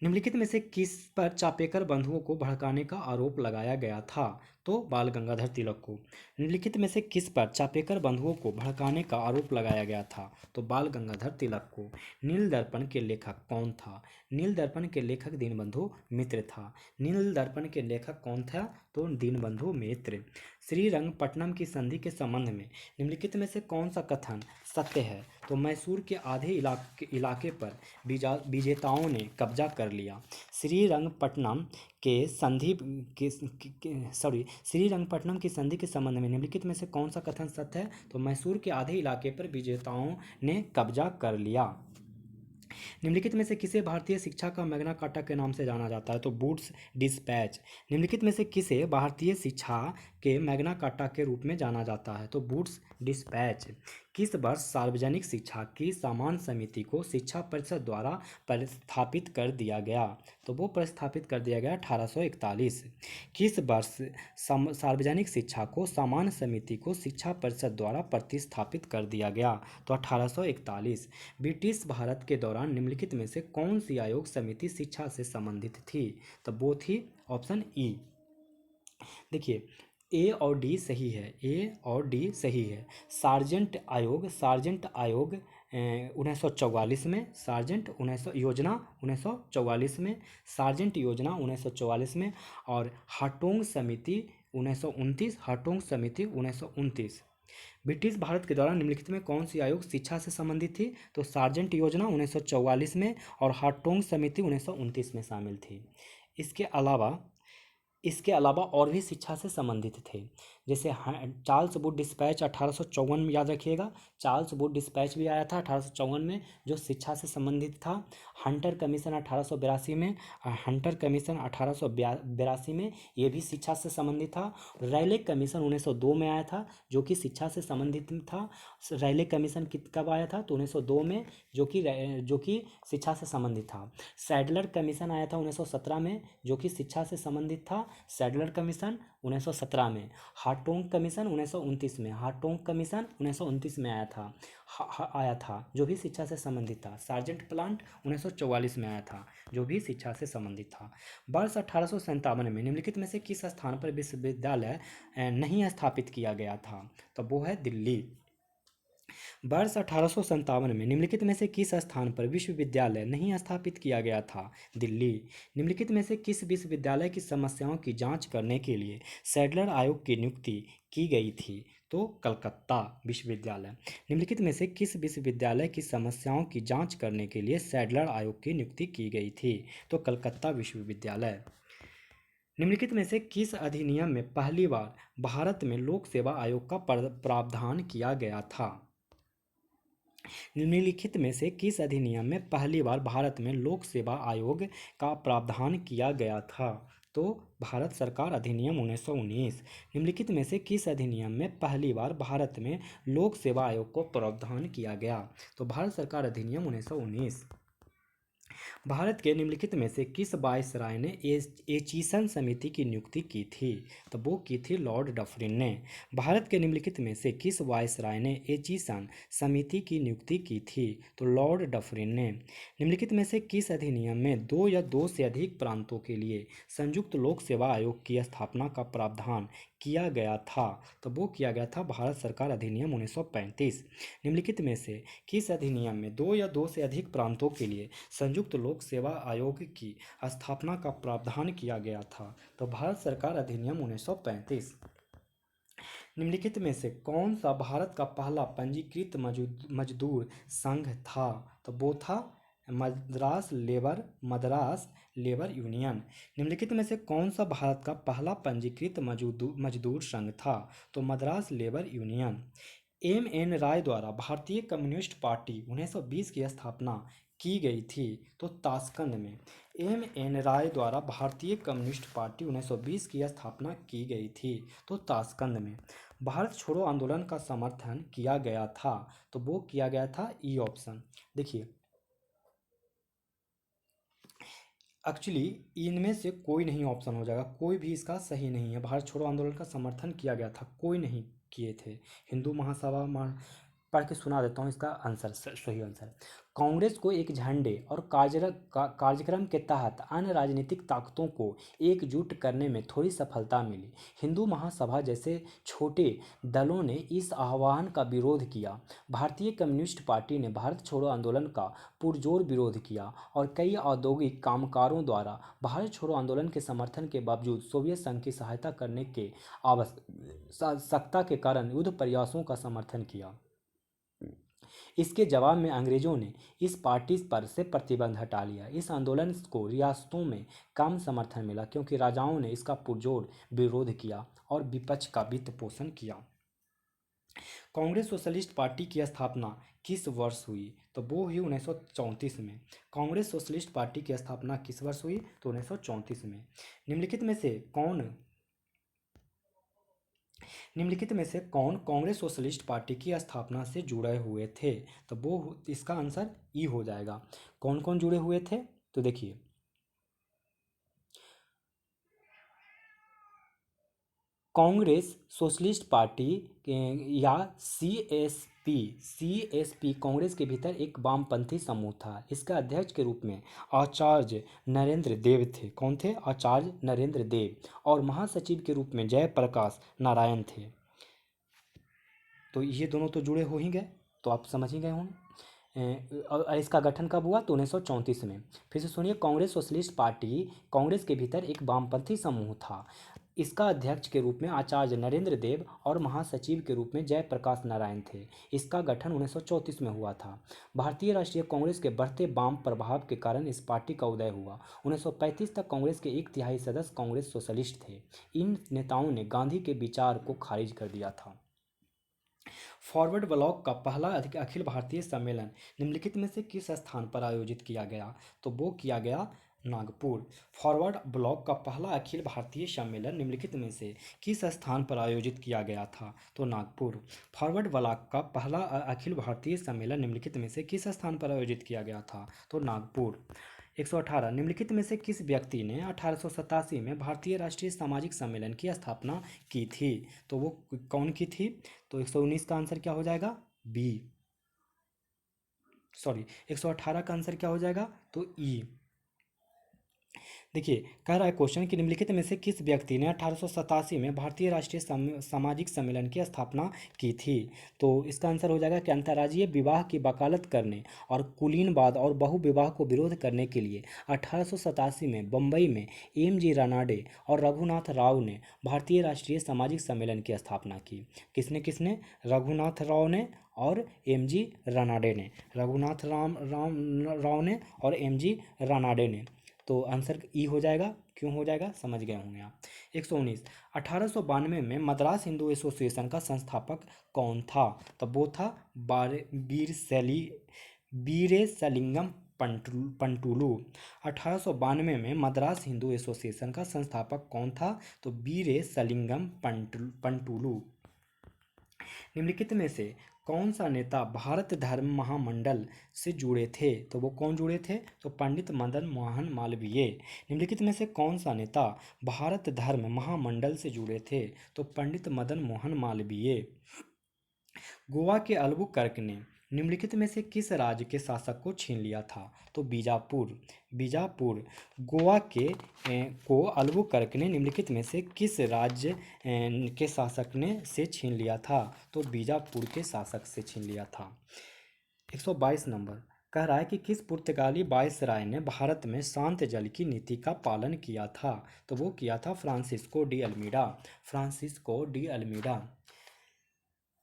Speaker 1: निम्नलिखित में से किस पर चापेकर बंधुओं को भड़काने का आरोप लगाया गया था? तो बाल गंगाधर तिलक को। निम्नलिखित में से किस पर चापेकर बंधुओं को भड़काने का आरोप लगाया गया था? तो बाल गंगाधर तिलक को। नील दर्पण के लेखक कौन था? नील दर्पण के लेखक दीनबंधु मित्र था। नील दर्पण के लेखक कौन था? तो दीनबंधु मित्र। श्रीरंगपट्टनम की संधि के संबंध में निम्नलिखित में से कौन सा कथन सत्य है? तो मैसूर के आधे इलाके पर विजेताओं ने कब्जा कर लिया। श्रीरंगपट्टनम के संधि श्रीरंगपट्टनम की संधि के संबंध में निम्नलिखित में से कौन सा कथन सत्य है? तो मैसूर के आधे इलाके पर विजेताओं ने कब्जा कर लिया। निम्नलिखित में से किसे भारतीय शिक्षा का मैग्ना कार्टा के नाम से जाना जाता है? तो वुड्स डिस्पैच। निम्नलिखित में से किसे भारतीय शिक्षा के मैग्ना कार्टा के रूप में जाना जाता है? तो वुड्स डिस्पैच। किस वर्ष सार्वजनिक शिक्षा की सामान्य समिति को शिक्षा परिषद द्वारा प्रतिस्थापित कर दिया गया? तो वो प्रतिस्थापित कर दिया गया 1841। किस वर्ष सार्वजनिक शिक्षा को सामान्य समिति को शिक्षा परिषद द्वारा प्रतिस्थापित कर दिया गया? तो 1841। ब्रिटिश भारत के दौरान निम्नलिखित में से कौन सी आयोग समिति शिक्षा से संबंधित थी? तो वो थी ऑप्शन ई। देखिए, ए और डी सही है, ए और डी सही है। सार्जेंट आयोग 1944 में, सार्जेंट योजना 1944 में, सार्जेंट योजना 1944 में, और हाटोंग समिति 1929, हाटोंग समिति 1929। ब्रिटिश भारत के दौरान निम्नलिखित में कौन सी आयोग शिक्षा से संबंधित थी? तो सार्जेंट योजना 1944 में और हाटोंग समिति 1929 में शामिल थी। इसके अलावा और भी शिक्षा से संबंधित थे, जैसे चार्ल्स वुड डिस्पैच 1854 में, याद रखिएगा चार्ल्स वुड डिस्पैच भी आया था 1854 में, जो शिक्षा से संबंधित था। हंटर कमीशन 1882 में, हंटर कमीशन 1882 में, ये भी शिक्षा से संबंधित था। रैले कमीशन 1902 में आया था, जो कि शिक्षा से संबंधित था। रैले कमीशन कब आया था? तो 1902 में, जो कि शिक्षा से संबंधित था। सैडलर कमीशन आया था 1917 में, जो कि शिक्षा से संबंधित था। सैडलर कमीशन 1917 में। हाटोंग कमीशन 1929 में, हाटोंग कमीशन 1929 में आया था, जो भी शिक्षा से संबंधित था। सार्जेंट प्लांट 1944 में आया था, जो भी शिक्षा से संबंधित था। वर्ष 1857 में निम्नलिखित में से किस स्थान पर विश्वविद्यालय नहीं स्थापित किया गया था? तो वो है दिल्ली। वर्ष 1857 में निम्नलिखित में से किस स्थान पर विश्वविद्यालय नहीं स्थापित किया गया था? दिल्ली। निम्नलिखित में से किस विश्वविद्यालय की समस्याओं की जांच करने के लिए सैडलर आयोग की नियुक्ति की गई थी? तो कलकत्ता विश्वविद्यालय। निम्नलिखित में से किस विश्वविद्यालय की समस्याओं की जांच करने के लिए सैडलर आयोग की नियुक्ति की गई थी? तो कलकत्ता विश्वविद्यालय। निम्नलिखित में से किस अधिनियम में पहली बार भारत में लोक सेवा आयोग का प्रावधान किया गया था? निम्नलिखित में से किस अधिनियम में पहली बार भारत में लोक सेवा आयोग का प्रावधान किया गया था? तो भारत सरकार अधिनियम 1919। निम्नलिखित में से किस अधिनियम में पहली बार भारत में लोक सेवा आयोग को प्रावधान किया गया? तो भारत सरकार अधिनियम 1919। भारत के निम्नलिखित में से किस वायसराय ने एचीसन समिति की नियुक्ति की थी? तो वो की थी लॉर्ड डफरिन ने। भारत के निम्नलिखित में से किस वायसराय ने एचीसन समिति की नियुक्ति की थी? तो लॉर्ड डफरिन ने। निम्नलिखित में से किस अधिनियम में दो या दो से अधिक प्रांतों के लिए संयुक्त लोक सेवा आयोग की स्थापना का प्रावधान किया गया था? तो वो किया गया था भारत सरकार अधिनियम 1935। निम्नलिखित में से किस अधिनियम में दो या दो से अधिक प्रांतों के लिए संयुक्त लोक सेवा आयोग की स्थापना का प्रावधान किया गया था? तो भारत सरकार अधिनियम 1935। निम्नलिखित में से कौन सा भारत का पहला पंजीकृत मजदूर संघ था? तो वो था मद्रास लेबर यूनियन। निम्नलिखित में से कौन सा भारत का पहला पंजीकृत मजदूर संघ था? तो मद्रास लेबर यूनियन। एम.एन. राय द्वारा भारतीय कम्युनिस्ट पार्टी 1920 की स्थापना की गई थी, तो ताशकंद में। एम.एन. राय द्वारा भारतीय कम्युनिस्ट पार्टी 1920 की स्थापना की गई थी, तो ताशकंद में। भारत छोड़ो आंदोलन का समर्थन किया गया था, तो वो किया गया था ई ऑप्शन। देखिए, एक्चुअली इनमें से कोई नहीं ऑप्शन हो जाएगा, कोई भी इसका सही नहीं है। भारत छोड़ो आंदोलन का समर्थन किया गया था, कोई नहीं किए थे। हिंदू महासभा पढ़ के सुना देता हूँ इसका आंसर, सही आंसर। कांग्रेस को एक झंडे और कार्यक्रम के तहत अन्य राजनीतिक ताकतों को एकजुट करने में थोड़ी सफलता मिली। हिंदू महासभा जैसे छोटे दलों ने इस आह्वान का विरोध किया। भारतीय कम्युनिस्ट पार्टी ने भारत छोड़ो आंदोलन का पुरजोर विरोध किया और कई औद्योगिक कामगारों द्वारा भारत छोड़ो आंदोलन के समर्थन के बावजूद सोवियत संघ की सहायता करने के आवश्यकता के कारण युद्ध प्रयासों का समर्थन किया। इसके जवाब में अंग्रेजों ने इस पार्टी पर से प्रतिबंध हटा लिया। इस आंदोलन को रियासतों में कम समर्थन मिला क्योंकि राजाओं ने इसका पुरजोर विरोध किया और विपक्ष का वित्त पोषण किया। कांग्रेस सोशलिस्ट पार्टी की स्थापना किस वर्ष हुई? तो वो हुई 1934 में। कांग्रेस सोशलिस्ट पार्टी की स्थापना किस वर्ष हुई? तो 1934 में। निम्नलिखित में से कौन कांग्रेस सोशलिस्ट पार्टी की स्थापना से जुड़े हुए थे? तो वो इसका आंसर ई हो जाएगा। कौन कौन जुड़े हुए थे? तो देखिए, कांग्रेस सोशलिस्ट पार्टी या सीएसपी कांग्रेस के भीतर एक वामपंथी समूह था। इसका अध्यक्ष के रूप में आचार्य नरेंद्र देव थे। कौन थे? आचार्य नरेंद्र देव। और महासचिव के रूप में जयप्रकाश नारायण थे। तो ये दोनों तो जुड़े हो ही गए, तो आप समझ ही गए होंगे। और इसका गठन कब हुआ? तो 1934 में। फिर से सुनिए, कांग्रेस सोशलिस्ट पार्टी कांग्रेस के भीतर एक वामपंथी समूह था। इसका अध्यक्ष के रूप में आचार्य नरेंद्र देव और महासचिव के रूप में जयप्रकाश नारायण थे। इसका गठन 1934 में हुआ था। भारतीय राष्ट्रीय कांग्रेस के बढ़ते वाम प्रभाव के कारण इस पार्टी का उदय हुआ। 1935 तक कांग्रेस के 1/3 सदस्य कांग्रेस सोशलिस्ट थे। इन नेताओं ने गांधी के विचार को खारिज कर दिया था। फॉरवर्ड ब्लॉक का पहला अखिल भारतीय सम्मेलन निम्नलिखित में से किस स्थान पर आयोजित किया गया? तो वो किया गया नागपुर। फॉरवर्ड ब्लॉक का पहला अखिल भारतीय सम्मेलन निम्नलिखित में से किस स्थान पर आयोजित किया गया था? तो नागपुर। फॉरवर्ड ब्लॉक का पहला अखिल भारतीय सम्मेलन निम्नलिखित में से किस स्थान पर आयोजित किया गया था? तो नागपुर। 118 निम्नलिखित में से किस व्यक्ति ने 1887 में भारतीय राष्ट्रीय सामाजिक सम्मेलन की स्थापना की थी? तो वो कौन की थी? तो 119 का आंसर क्या हो जाएगा? बी। सॉरी, 118 का आंसर क्या हो जाएगा? तो ई। देखिए, कह रहा है क्वेश्चन कि निम्नलिखित में से किस व्यक्ति ने 1887 में भारतीय राष्ट्रीय सामाजिक सम्मेलन की स्थापना की थी? तो इसका आंसर हो जाएगा कि अंतर्राज्यीय विवाह की वकालत करने और कुलीनवाद और बहुविवाह को विरोध करने के लिए 1887 में बम्बई में एम.जी. रानाडे और रघुनाथ राव ने भारतीय राष्ट्रीय सामाजिक सम्मेलन की स्थापना की। किसने किसने? रघुनाथ राव ने और एम.जी. रानाडे ने। रघुनाथ राव ने और एम.जी. रानाडे ने। तो आंसर ई हो जाएगा। क्यों हो जाएगा? समझ गए होंगे आप। 119 1892 में मद्रास हिंदू एसोसिएशन का संस्थापक कौन था? तो वो था वीरेशलिंगम पंटुलू। 1892 में मद्रास हिंदू एसोसिएशन का संस्थापक कौन था? तो वीरेशलिंगम पंटुलू। निम्नलिखित में से कौन सा नेता भारत धर्म महामंडल से जुड़े थे? तो वो कौन जुड़े थे? तो पंडित मदन मोहन मालवीय। निम्नलिखित में से कौन सा नेता भारत धर्म महामंडल से जुड़े थे? तो पंडित मदन मोहन मालवीय। गोवा के अल्बुकर्क ने निम्नलिखित में से किस राज्य के शासक को छीन लिया था? तो बीजापुर। गोवा को अल्बुकर्क ने निम्नलिखित में से किस राज्य के शासक ने से छीन लिया था? तो बीजापुर के शासक से छीन लिया था। 122 नंबर कह रहा है कि किस पुर्तगाली वायसराय ने भारत में शांत जल की नीति का पालन किया था? तो वो किया था फ्रांसिस्को डी अल्मीडा।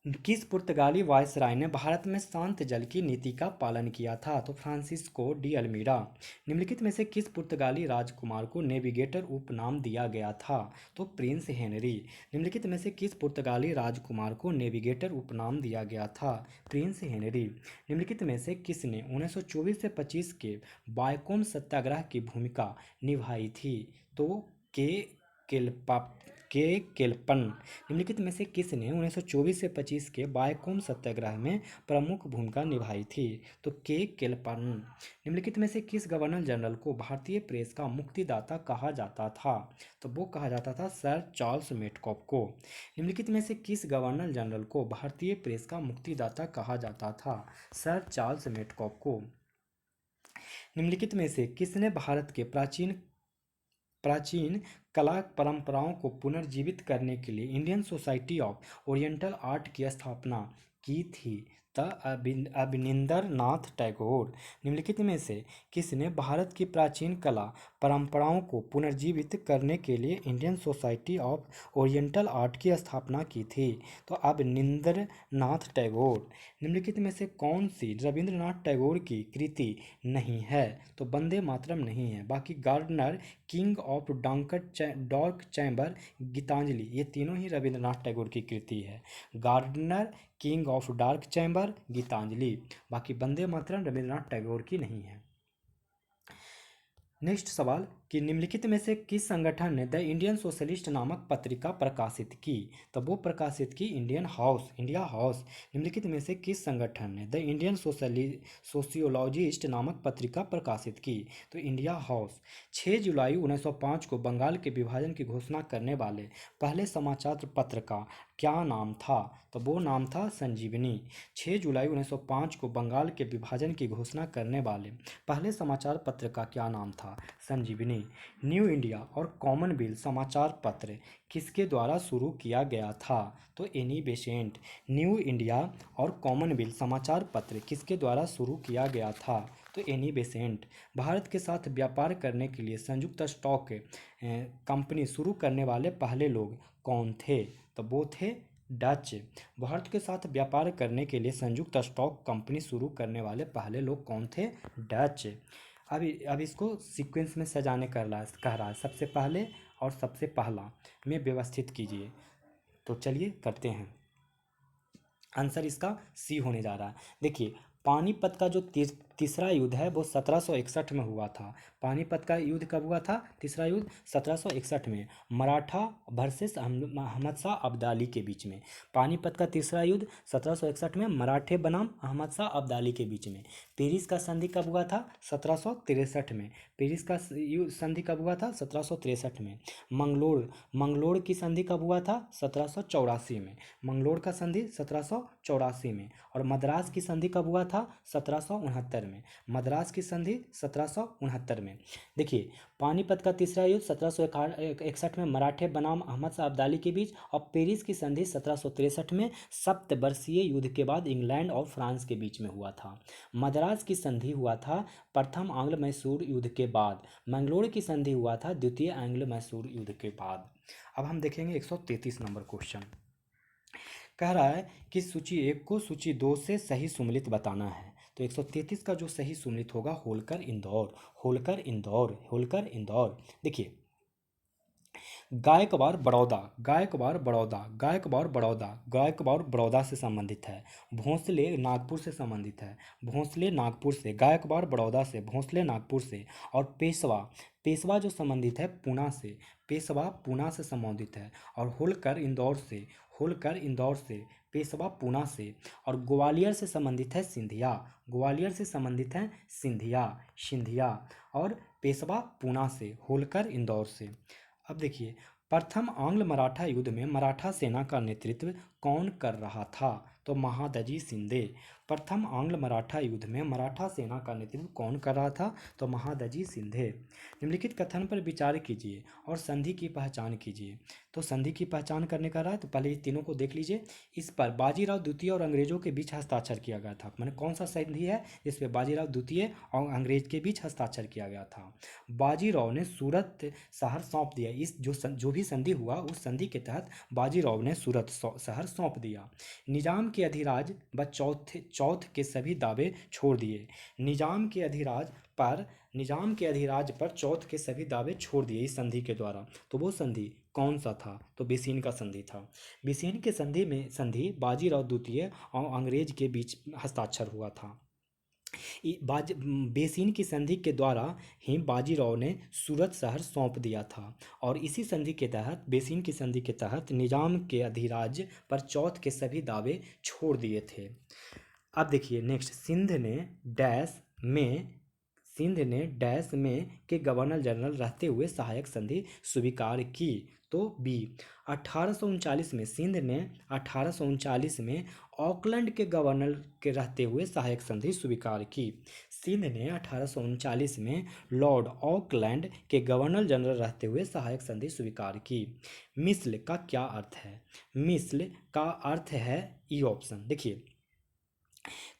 Speaker 1: किस पुर्तगाली वायसराय ने भारत में शांत जल की नीति का पालन किया था? तो फ्रांसिस्को डी अल्मीडा। निम्नलिखित में से किस पुर्तगाली राजकुमार को नेविगेटर उपनाम दिया गया था? तो प्रिंस हेनरी। निम्नलिखित में से किस पुर्तगाली राजकुमार को नेविगेटर उपनाम दिया गया था? Prince Henry. निम्नलिखित में से किसने 1924 से 25 के बायकोम सत्याग्रह की भूमिका निभाई थी? तो के केल्पा के केल्पन। निम्नलिखित में से किसने 1924 से 25 के बायकोम सत्याग्रह में प्रमुख भूमिका निभाई थी? तो के केल्पन। निम्नलिखित में से किस गवर्नर जनरल को भारतीय प्रेस का मुक्तिदाता कहा जाता था? तो वो कहा जाता था सर चार्ल्स मेटकॉफ को। निम्नलिखित में से किस गवर्नर जनरल को भारतीय प्रेस का मुक्तिदाता कहा जाता था? सर चार्ल्स मेटकॉफ को। निम्नलिखित में से किसने भारत के प्राचीन कला परंपराओं को पुनर्जीवित करने के लिए Indian society of oriental art की स्थापना की थी? अवनिंदर नाथ टैगोर। निम्नलिखित में से किसने भारत की प्राचीन कला परंपराओं को पुनर्जीवित करने के लिए Indian society of oriental art की स्थापना की थी? तो अवनिंदर नाथ टैगोर। निम्नलिखित में से कौन सी रविंद्रनाथ टैगोर की कृति नहीं है? तो वंदे मातरम नहीं है। बाकी Gardener, King of Dark Chamber, Gitanjali, ये तीनों ही रविंद्रनाथ टैगोर की कृति है। Gardener, King of Dark Chamber, Gitanjali. बाकी वंदे मातरम रविंद्रनाथ टैगोर की नहीं है। नेक्स्ट सवाल कि निम्नलिखित में से किस संगठन ने द इंडियन सोशलिस्ट नामक पत्रिका प्रकाशित की? तो वो प्रकाशित की इंडिया हाउस। निम्नलिखित में से किस संगठन ने द इंडियन सोशियोलॉजिस्ट नामक पत्रिका प्रकाशित की? तो इंडिया हाउस। 6 जुलाई 1905 को बंगाल के विभाजन की घोषणा करने वाले पहले समाचार पत्र का क्या नाम था? तो वो नाम था संजीवनी। 6 जुलाई 1905 को बंगाल के विभाजन की घोषणा करने वाले पहले समाचार पत्र का क्या नाम था? संजीवनी। न्यू इंडिया और कॉमनवेल्थ समाचार पत्र किसके द्वारा शुरू किया गया था? तो एनी बेसेंट। न्यू इंडिया और कॉमनवेल्थ समाचार पत्र किसके द्वारा शुरू किया गया था? तो एनी बेसेंट। भारत के साथ व्यापार करने के लिए संयुक्त स्टॉक कंपनी शुरू करने वाले पहले लोग कौन थे? तो वो थे डच। भारत के साथ व्यापार करने के लिए संयुक्त स्टॉक कंपनी शुरू करने वाले पहले लोग कौन थे? डच। अब इसको सीक्वेंस में सजाने कह रहा है, सबसे पहले और सबसे पहला में व्यवस्थित कीजिए। तो चलिए करते हैं। आंसर इसका सी होने जा रहा है। देखिए, पानीपत का जो तीसरा युद्ध है वो 1761 में हुआ था। पानीपत का युद्ध कब हुआ था? तीसरा युद्ध 1761 में, मराठा वर्सेस अहमद शाह अब्दाली के बीच में। पानीपत का तीसरा युद्ध 1761 में मराठे बनाम अहमद शाह अब्दाली के बीच में। पेरिस का संधि कब हुआ था? 1763 में। पेरिस का संधि कब हुआ था? 1763 में। मंगलोर की संधि कब हुआ था? 1784 में। मंगलोर का संधि 1784 में। और मद्रास की संधि कब हुआ था? 1769 में। मद्रास की संधि 1769 में। देखिए, पानीपत का तीसरा युद्ध 1761 में मराठे बनाम अहमद शाह अब्दाली के बीच, और पेरिस की संधि 1763 में सप्तवर्षीय युद्ध के बाद इंग्लैंड और फ्रांस के बीच में हुआ था। मद्रास की संधि हुआ था प्रथम आंग्ल मैसूर युद्ध के बाद। मंगलोर की संधि हुआ था द्वितीय आंग्ल मैसूर युद्ध के बाद। अब हम देखेंगे 133 नंबर क्वेश्चन। कह रहा है कि सूची 1 को सूची 2 से सही सुमेलित बताना है। तो 133 का जो सही सुमेलित होगा होलकर इंदौर, होलकर इंदौर, होलकर इंदौर। देखिए, गायकवाड़ बड़ौदा, गायकवाड़ बड़ौदा, गायकवाड़ बड़ौदा, गायकवाड़ बड़ौदा से संबंधित है। भोंसले नागपुर से संबंधित है। भोंसले नागपुर से, गायकवाड़ बड़ौदा से, भोंसले नागपुर से। और पेशवा, पेशवा जो संबंधित है पूना से, पेशवा पूना से संबंधित है। और होलकर इंदौर से, होलकर इंदौर से, पेशवा पूना से। और ग्वालियर से संबंधित है सिंधिया, ग्वालियर से संबंधित है सिंधिया, सिंधिया। और पेशवा पूना से, होलकर इंदौर से। अब देखिए, प्रथम आंग्ल मराठा युद्ध में मराठा सेना का नेतृत्व कौन कर रहा था? तो महादजी शिंदे। प्रथम आंग्ल मराठा युद्ध में मराठा सेना का नेतृत्व कौन कर रहा था? तो महादजी शिंदे। निम्नलिखित कथन पर विचार कीजिए और संधि की पहचान कीजिए। तो संधि की पहचान करने का रहा है, तो पहले ये तीनों को देख लीजिए। इस पर बाजीराव द्वितीय और अंग्रेजों के बीच हस्ताक्षर किया गया था। मैंने कौन सा संधि है जिस पे बाजीराव द्वितीय और अंग्रेज के बीच हस्ताक्षर किया गया था? बाजीराव ने सूरत शहर सौंप दिया। इस जो भी संधि हुआ उस संधि के तहत बाजीराव ने सूरत शहर सौंप दिया। निजाम के अधिराज व चौथ के सभी दावे छोड़ दिए। निजाम के अधिराज पर चौथ के सभी दावे छोड़ दिए इस संधि के द्वारा। तो वो संधि कौन सा था? तो बेसिन का संधि था। बेसिन के संधि बाजीराव द्वितीय और अंग्रेज के बीच हस्ताक्षर हुआ था। बेसिन की संधि के द्वारा ही बाजीराव ने सूरत शहर सौंप दिया था और इसी संधि के तहत, बेसिन की संधि के तहत, निजाम के अधिराज पर चौथ के सभी दावे छोड़ दिए थे। अब देखिए नेक्स्ट, सिंध ने डैश में के गवर्नर जनरल रहते हुए सहायक संधि स्वीकार की। तो बी, 1839 में सिंध ने 1839 में ऑकलैंड के गवर्नर के रहते हुए सहायक संधि स्वीकार की। सिंध ने 1839 में लॉर्ड ऑकलैंड के गवर्नर जनरल रहते हुए सहायक संधि स्वीकार की। मिस्ल का क्या अर्थ है? मिस्ल का अर्थ है ई ऑप्शन। देखिए,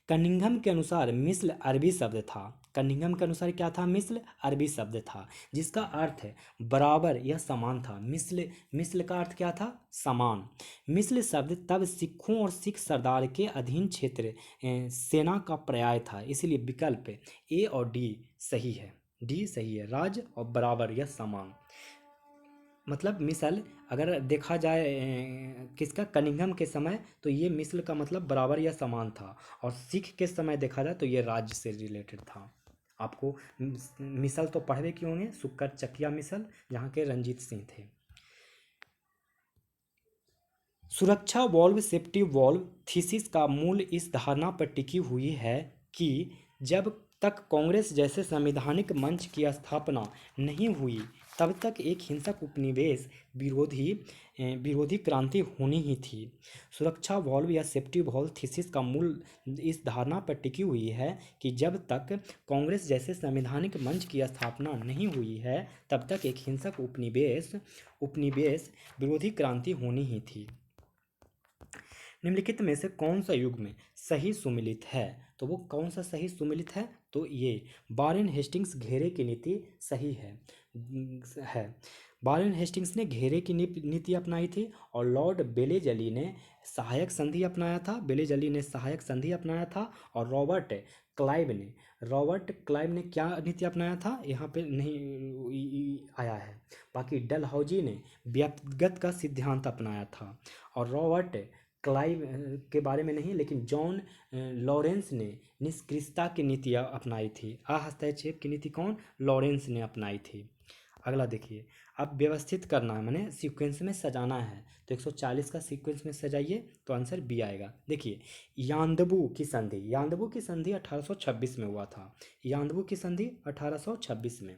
Speaker 1: कनिंघम के अनुसार मिस्ल अरबी शब्द था। कनिंघम के अनुसार क्या था? मिस्ल अरबी शब्द था जिसका अर्थ है बराबर या समान था। मिस्ल का अर्थ क्या था? समान। मिस्ल शब्द तब सिखों और सिख सरदार के अधीन क्षेत्र सेना का पर्याय था, इसलिए विकल्प ए और डी सही है। डी सही है, राज्य और बराबर या समान। मतलब मिसल अगर देखा जाए किसका, कनिंघम के समय, तो ये मिसल का मतलब बराबर या समान था, और सिख के समय देखा जाए तो ये राज्य से रिलेटेड था। आपको मिसल तो पढ़े क्यों होंगे, सुक्कर चकिया मिसल, जहाँ के रंजीत सिंह थे। सुरक्षा वॉल्व सेफ्टी वॉल्व थीसिस का मूल इस धारणा पर टिकी हुई है कि जब तक कांग्रेस जैसे संवैधानिक मंच की स्थापना नहीं हुई तब तक एक हिंसक उपनिवेश विरोधी क्रांति होनी ही थी। सुरक्षा वॉल्व या सेफ्टी वॉल्व थीसिस का मूल इस धारणा पर टिकी हुई है कि जब तक कांग्रेस जैसे संवैधानिक मंच की स्थापना नहीं हुई है तब तक एक हिंसक उपनिवेश विरोधी क्रांति होनी ही थी। निम्नलिखित में से कौन सा युग्म सही सुमिलित है? तो वो कौन सा सही सुमिलित है? तो ये वारेन हेस्टिंग्स घेरे की नीति सही है। वारेन हेस्टिंग्स ने घेरे की नीति अपनाई थी और लॉर्ड बेलेजली ने सहायक संधि अपनाया था और रॉबर्ट क्लाइव ने क्या नीति अपनाया था, यहाँ पे नहीं आया है। बाकी डलहौजी ने व्यक्तिगत का सिद्धांत अपनाया था और रॉबर्ट क्लाइव के बारे में नहीं, लेकिन जॉन लॉरेंस ने निष्क्रियता की नीतियाँ अपनाई थी। हस्तक्षेप की नीति कौन? लॉरेंस ने अपनाई थी। अगला देखिए, अब व्यवस्थित करना है, मैंने सीक्वेंस में सजाना है, तो 140 का सीक्वेंस में सजाइए तो आंसर बी आएगा। देखिए, यान्दबू की संधि 1826 में हुआ था। यान्दबू की संधि 1826 में।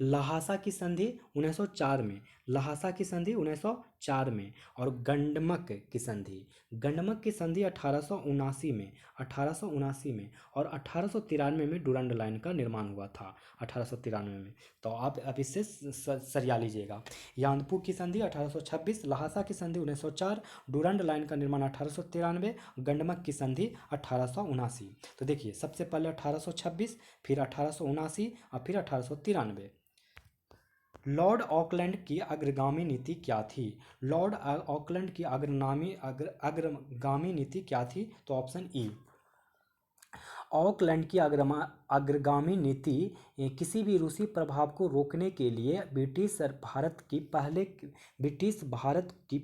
Speaker 1: लहासा की संधि 1904 में। 1904 में। और गंडमक की संधि 1879 में। और 1893 में डुरंड लाइन का निर्माण हुआ था। 1893 में। तो आप अब इससे सरिया लीजिएगा। यान्दपू की संधि 1826, लहासा की संधि 1904, डुरंड लाइन का निर्माण 1893, गंडमक की संधि 1879। तो देखिए, सबसे पहले 1826, फिर 1879 और फिर 1893। लॉर्ड ऑकलैंड की अग्रगामी नीति क्या थी? लॉर्ड ऑकलैंड की अग्रगामी नीति क्या थी? तो ऑप्शन ई। ऑकलैंड की अग्रगामी नीति किसी भी रूसी प्रभाव को रोकने के लिए ब्रिटिश भारत की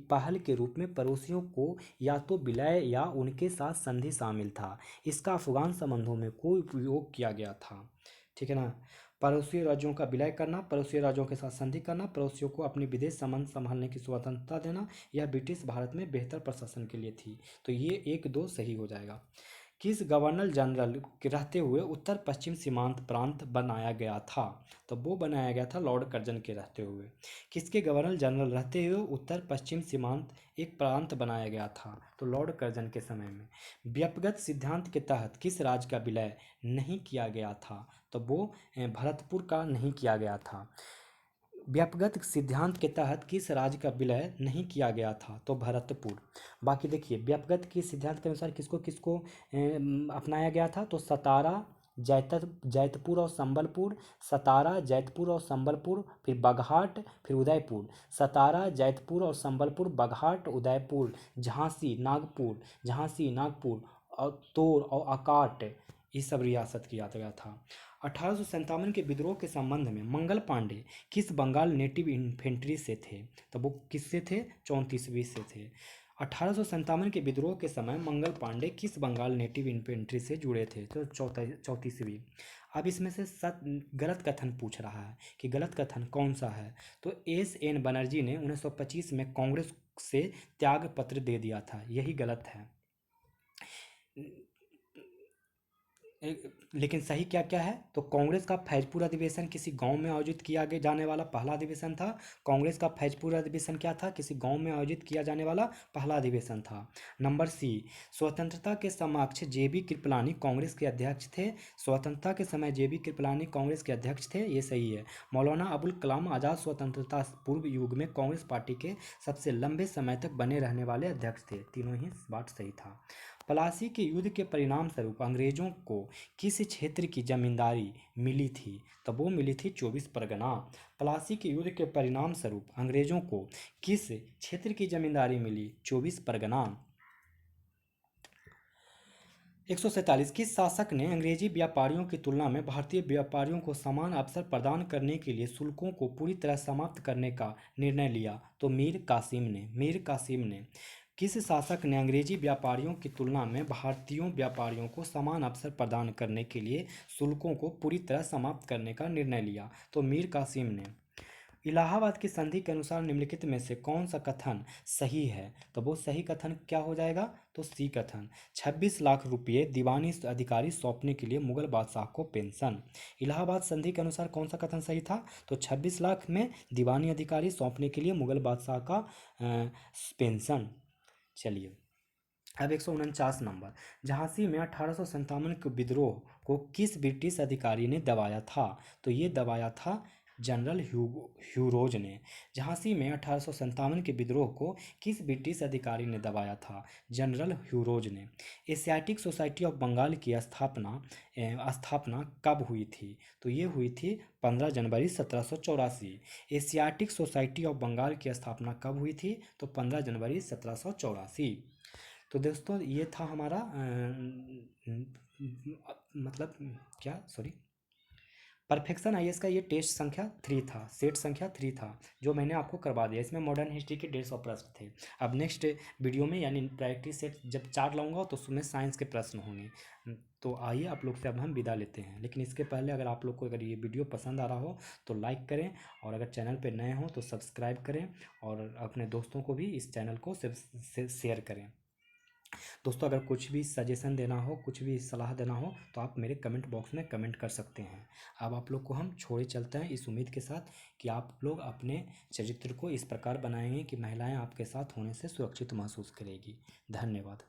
Speaker 1: पहल के रूप में पड़ोसियों को या तो विलय या उनके साथ संधि शामिल था। इसका अफगान संबंधों में कोई उपयोग किया गया था। ठीक है ना? पड़ोसी राज्यों का विलय करना, पड़ोसी राज्यों के साथ संधि करना, पड़ोसियों को अपनी विदेश संबंध संभालने की स्वतंत्रता देना, यह ब्रिटिश भारत में बेहतर प्रशासन के लिए थी। तो ये 1, 2 सही हो जाएगा। किस गवर्नर जनरल के रहते हुए उत्तर पश्चिम सीमांत प्रांत बनाया गया था? तो वो बनाया गया था लॉर्ड कर्जन के रहते हुए। किसके गवर्नर जनरल रहते हुए उत्तर पश्चिम सीमांत एक प्रांत बनाया गया था? तो लॉर्ड कर्जन के समय में। व्यक्तिगत सिद्धांत के तहत किस राज्य का विलय नहीं किया गया था? तो वो भरतपुर का नहीं किया गया था। व्यक्तिगत सिद्धांत के तहत किस राज्य का विलय नहीं किया गया था? तो भरतपुर। बाकी देखिए, व्यक्तिगत के सिद्धांत के अनुसार किसको किसको अपनाया गया था? तो सतारा, जैतपुर और संबलपुर, सतारा, जैतपुर और संबलपुर, फिर बगहाट, फिर उदयपुर। सतारा, जैतपुर और संबलपुर, बगहाट, उदयपुर, झांसी, नागपुर और तोर और अकाट, ये सब रियासत किया गया था। 1857 के विद्रोह के संबंध में मंगल पांडे किस बंगाल नेटिव इन्फेंट्री से थे? तो वो किससे थे? 34वीं से थे। 1857 के विद्रोह के समय मंगल पांडे किस बंगाल नेटिव इन्फेंट्री से जुड़े थे? तो 34वीं। अब इसमें से गलत कथन पूछ रहा है कि गलत कथन कौन सा है? तो एस.एन. बनर्जी ने 1925 में कांग्रेस से त्याग पत्र दे दिया था, यही गलत है। लेकिन सही क्या क्या है? तो कांग्रेस का फैजपुर अधिवेशन किसी गांव में आयोजित किया जाने वाला पहला अधिवेशन था। कांग्रेस का फैजपुर अधिवेशन क्या था? किसी गांव में आयोजित किया जाने वाला पहला अधिवेशन था। नंबर सी, स्वतंत्रता के समक्ष जेबी कृपलानी कांग्रेस के अध्यक्ष थे। स्वतंत्रता के समय जेबी कृपलानी कांग्रेस के अध्यक्ष थे, ये सही है। मौलाना अबुल कलाम आज़ाद स्वतंत्रता पूर्व युग में कांग्रेस पार्टी के सबसे लंबे समय तक बने रहने वाले अध्यक्ष थे। तीनों ही बात सही था। प्लासी के युद्ध के परिणाम स्वरूप अंग्रेजों को किस क्षेत्र की जमींदारी मिली थी? तब वो मिली थी 24 परगना। प्लासी के युद्ध के परिणाम स्वरूप अंग्रेजों को किस क्षेत्र की जमींदारी मिली? 24 परगना। 147, किस शासक ने अंग्रेजी व्यापारियों की तुलना में भारतीय व्यापारियों को समान अवसर प्रदान करने के लिए शुल्कों को पूरी तरह समाप्त करने का निर्णय लिया? तो मीर कासिम ने। किस शासक ने अंग्रेजी व्यापारियों की तुलना में भारतीयों व्यापारियों को समान अवसर प्रदान करने के लिए शुल्कों को पूरी तरह समाप्त करने का निर्णय लिया? तो मीर कासिम ने। इलाहाबाद की संधि के अनुसार निम्नलिखित में से कौन सा कथन सही है? तो वो सही कथन क्या हो जाएगा? तो सी कथन। 26 लाख रुपये दीवानी अधिकारी सौंपने के लिए मुगल बादशाह को पेंशन। इलाहाबाद संधि के अनुसार कौन सा कथन सही था? तो 26 लाख में दीवानी अधिकारी सौंपने के लिए मुगल बादशाह का पेंशन। चलिए, अब 149 नंबर, झांसी में 1857 के विद्रोह को किस ब्रिटिश अधिकारी ने दबाया था? तो ये दबाया था जनरल ह्यूरोज ने। झांसी में 1857 के विद्रोह को किस ब्रिटिश अधिकारी ने दबाया था? जनरल ह्यूरोज ने। एशियाटिक सोसाइटी ऑफ बंगाल की स्थापना कब हुई थी? तो ये हुई थी 15 जनवरी 1784। एशियाटिक सोसाइटी ऑफ बंगाल की स्थापना कब हुई थी? तो 15 जनवरी 1784। तो दोस्तों, ये था हमारा मतलब क्या, सॉरी, परफेक्शन आईएएस का ये टेस्ट संख्या 3 था, सेट संख्या 3 था, जो मैंने आपको करवा दिया। इसमें मॉडर्न हिस्ट्री के 150 प्रश्न थे। अब नेक्स्ट वीडियो में यानी प्रैक्टिस सेट जब 4 लाऊंगा तो उसमें साइंस के प्रश्न होंगे। तो आइए, आप लोग से अब हम विदा लेते हैं, लेकिन इसके पहले अगर आप लोग को अगर ये वीडियो पसंद आ रहा हो तो लाइक करें, और अगर चैनल पर नए हों तो सब्सक्राइब करें, और अपने दोस्तों को भी इस चैनल को शेयर करें। दोस्तों, अगर कुछ भी सजेशन देना हो, कुछ भी सलाह देना हो, तो आप मेरे कमेंट बॉक्स में कमेंट कर सकते हैं। अब आप लोग को हम छोड़े चलते हैं इस उम्मीद के साथ कि आप लोग अपने चरित्र को इस प्रकार बनाएंगे कि महिलाएं आपके साथ होने से सुरक्षित महसूस करेगी। धन्यवाद।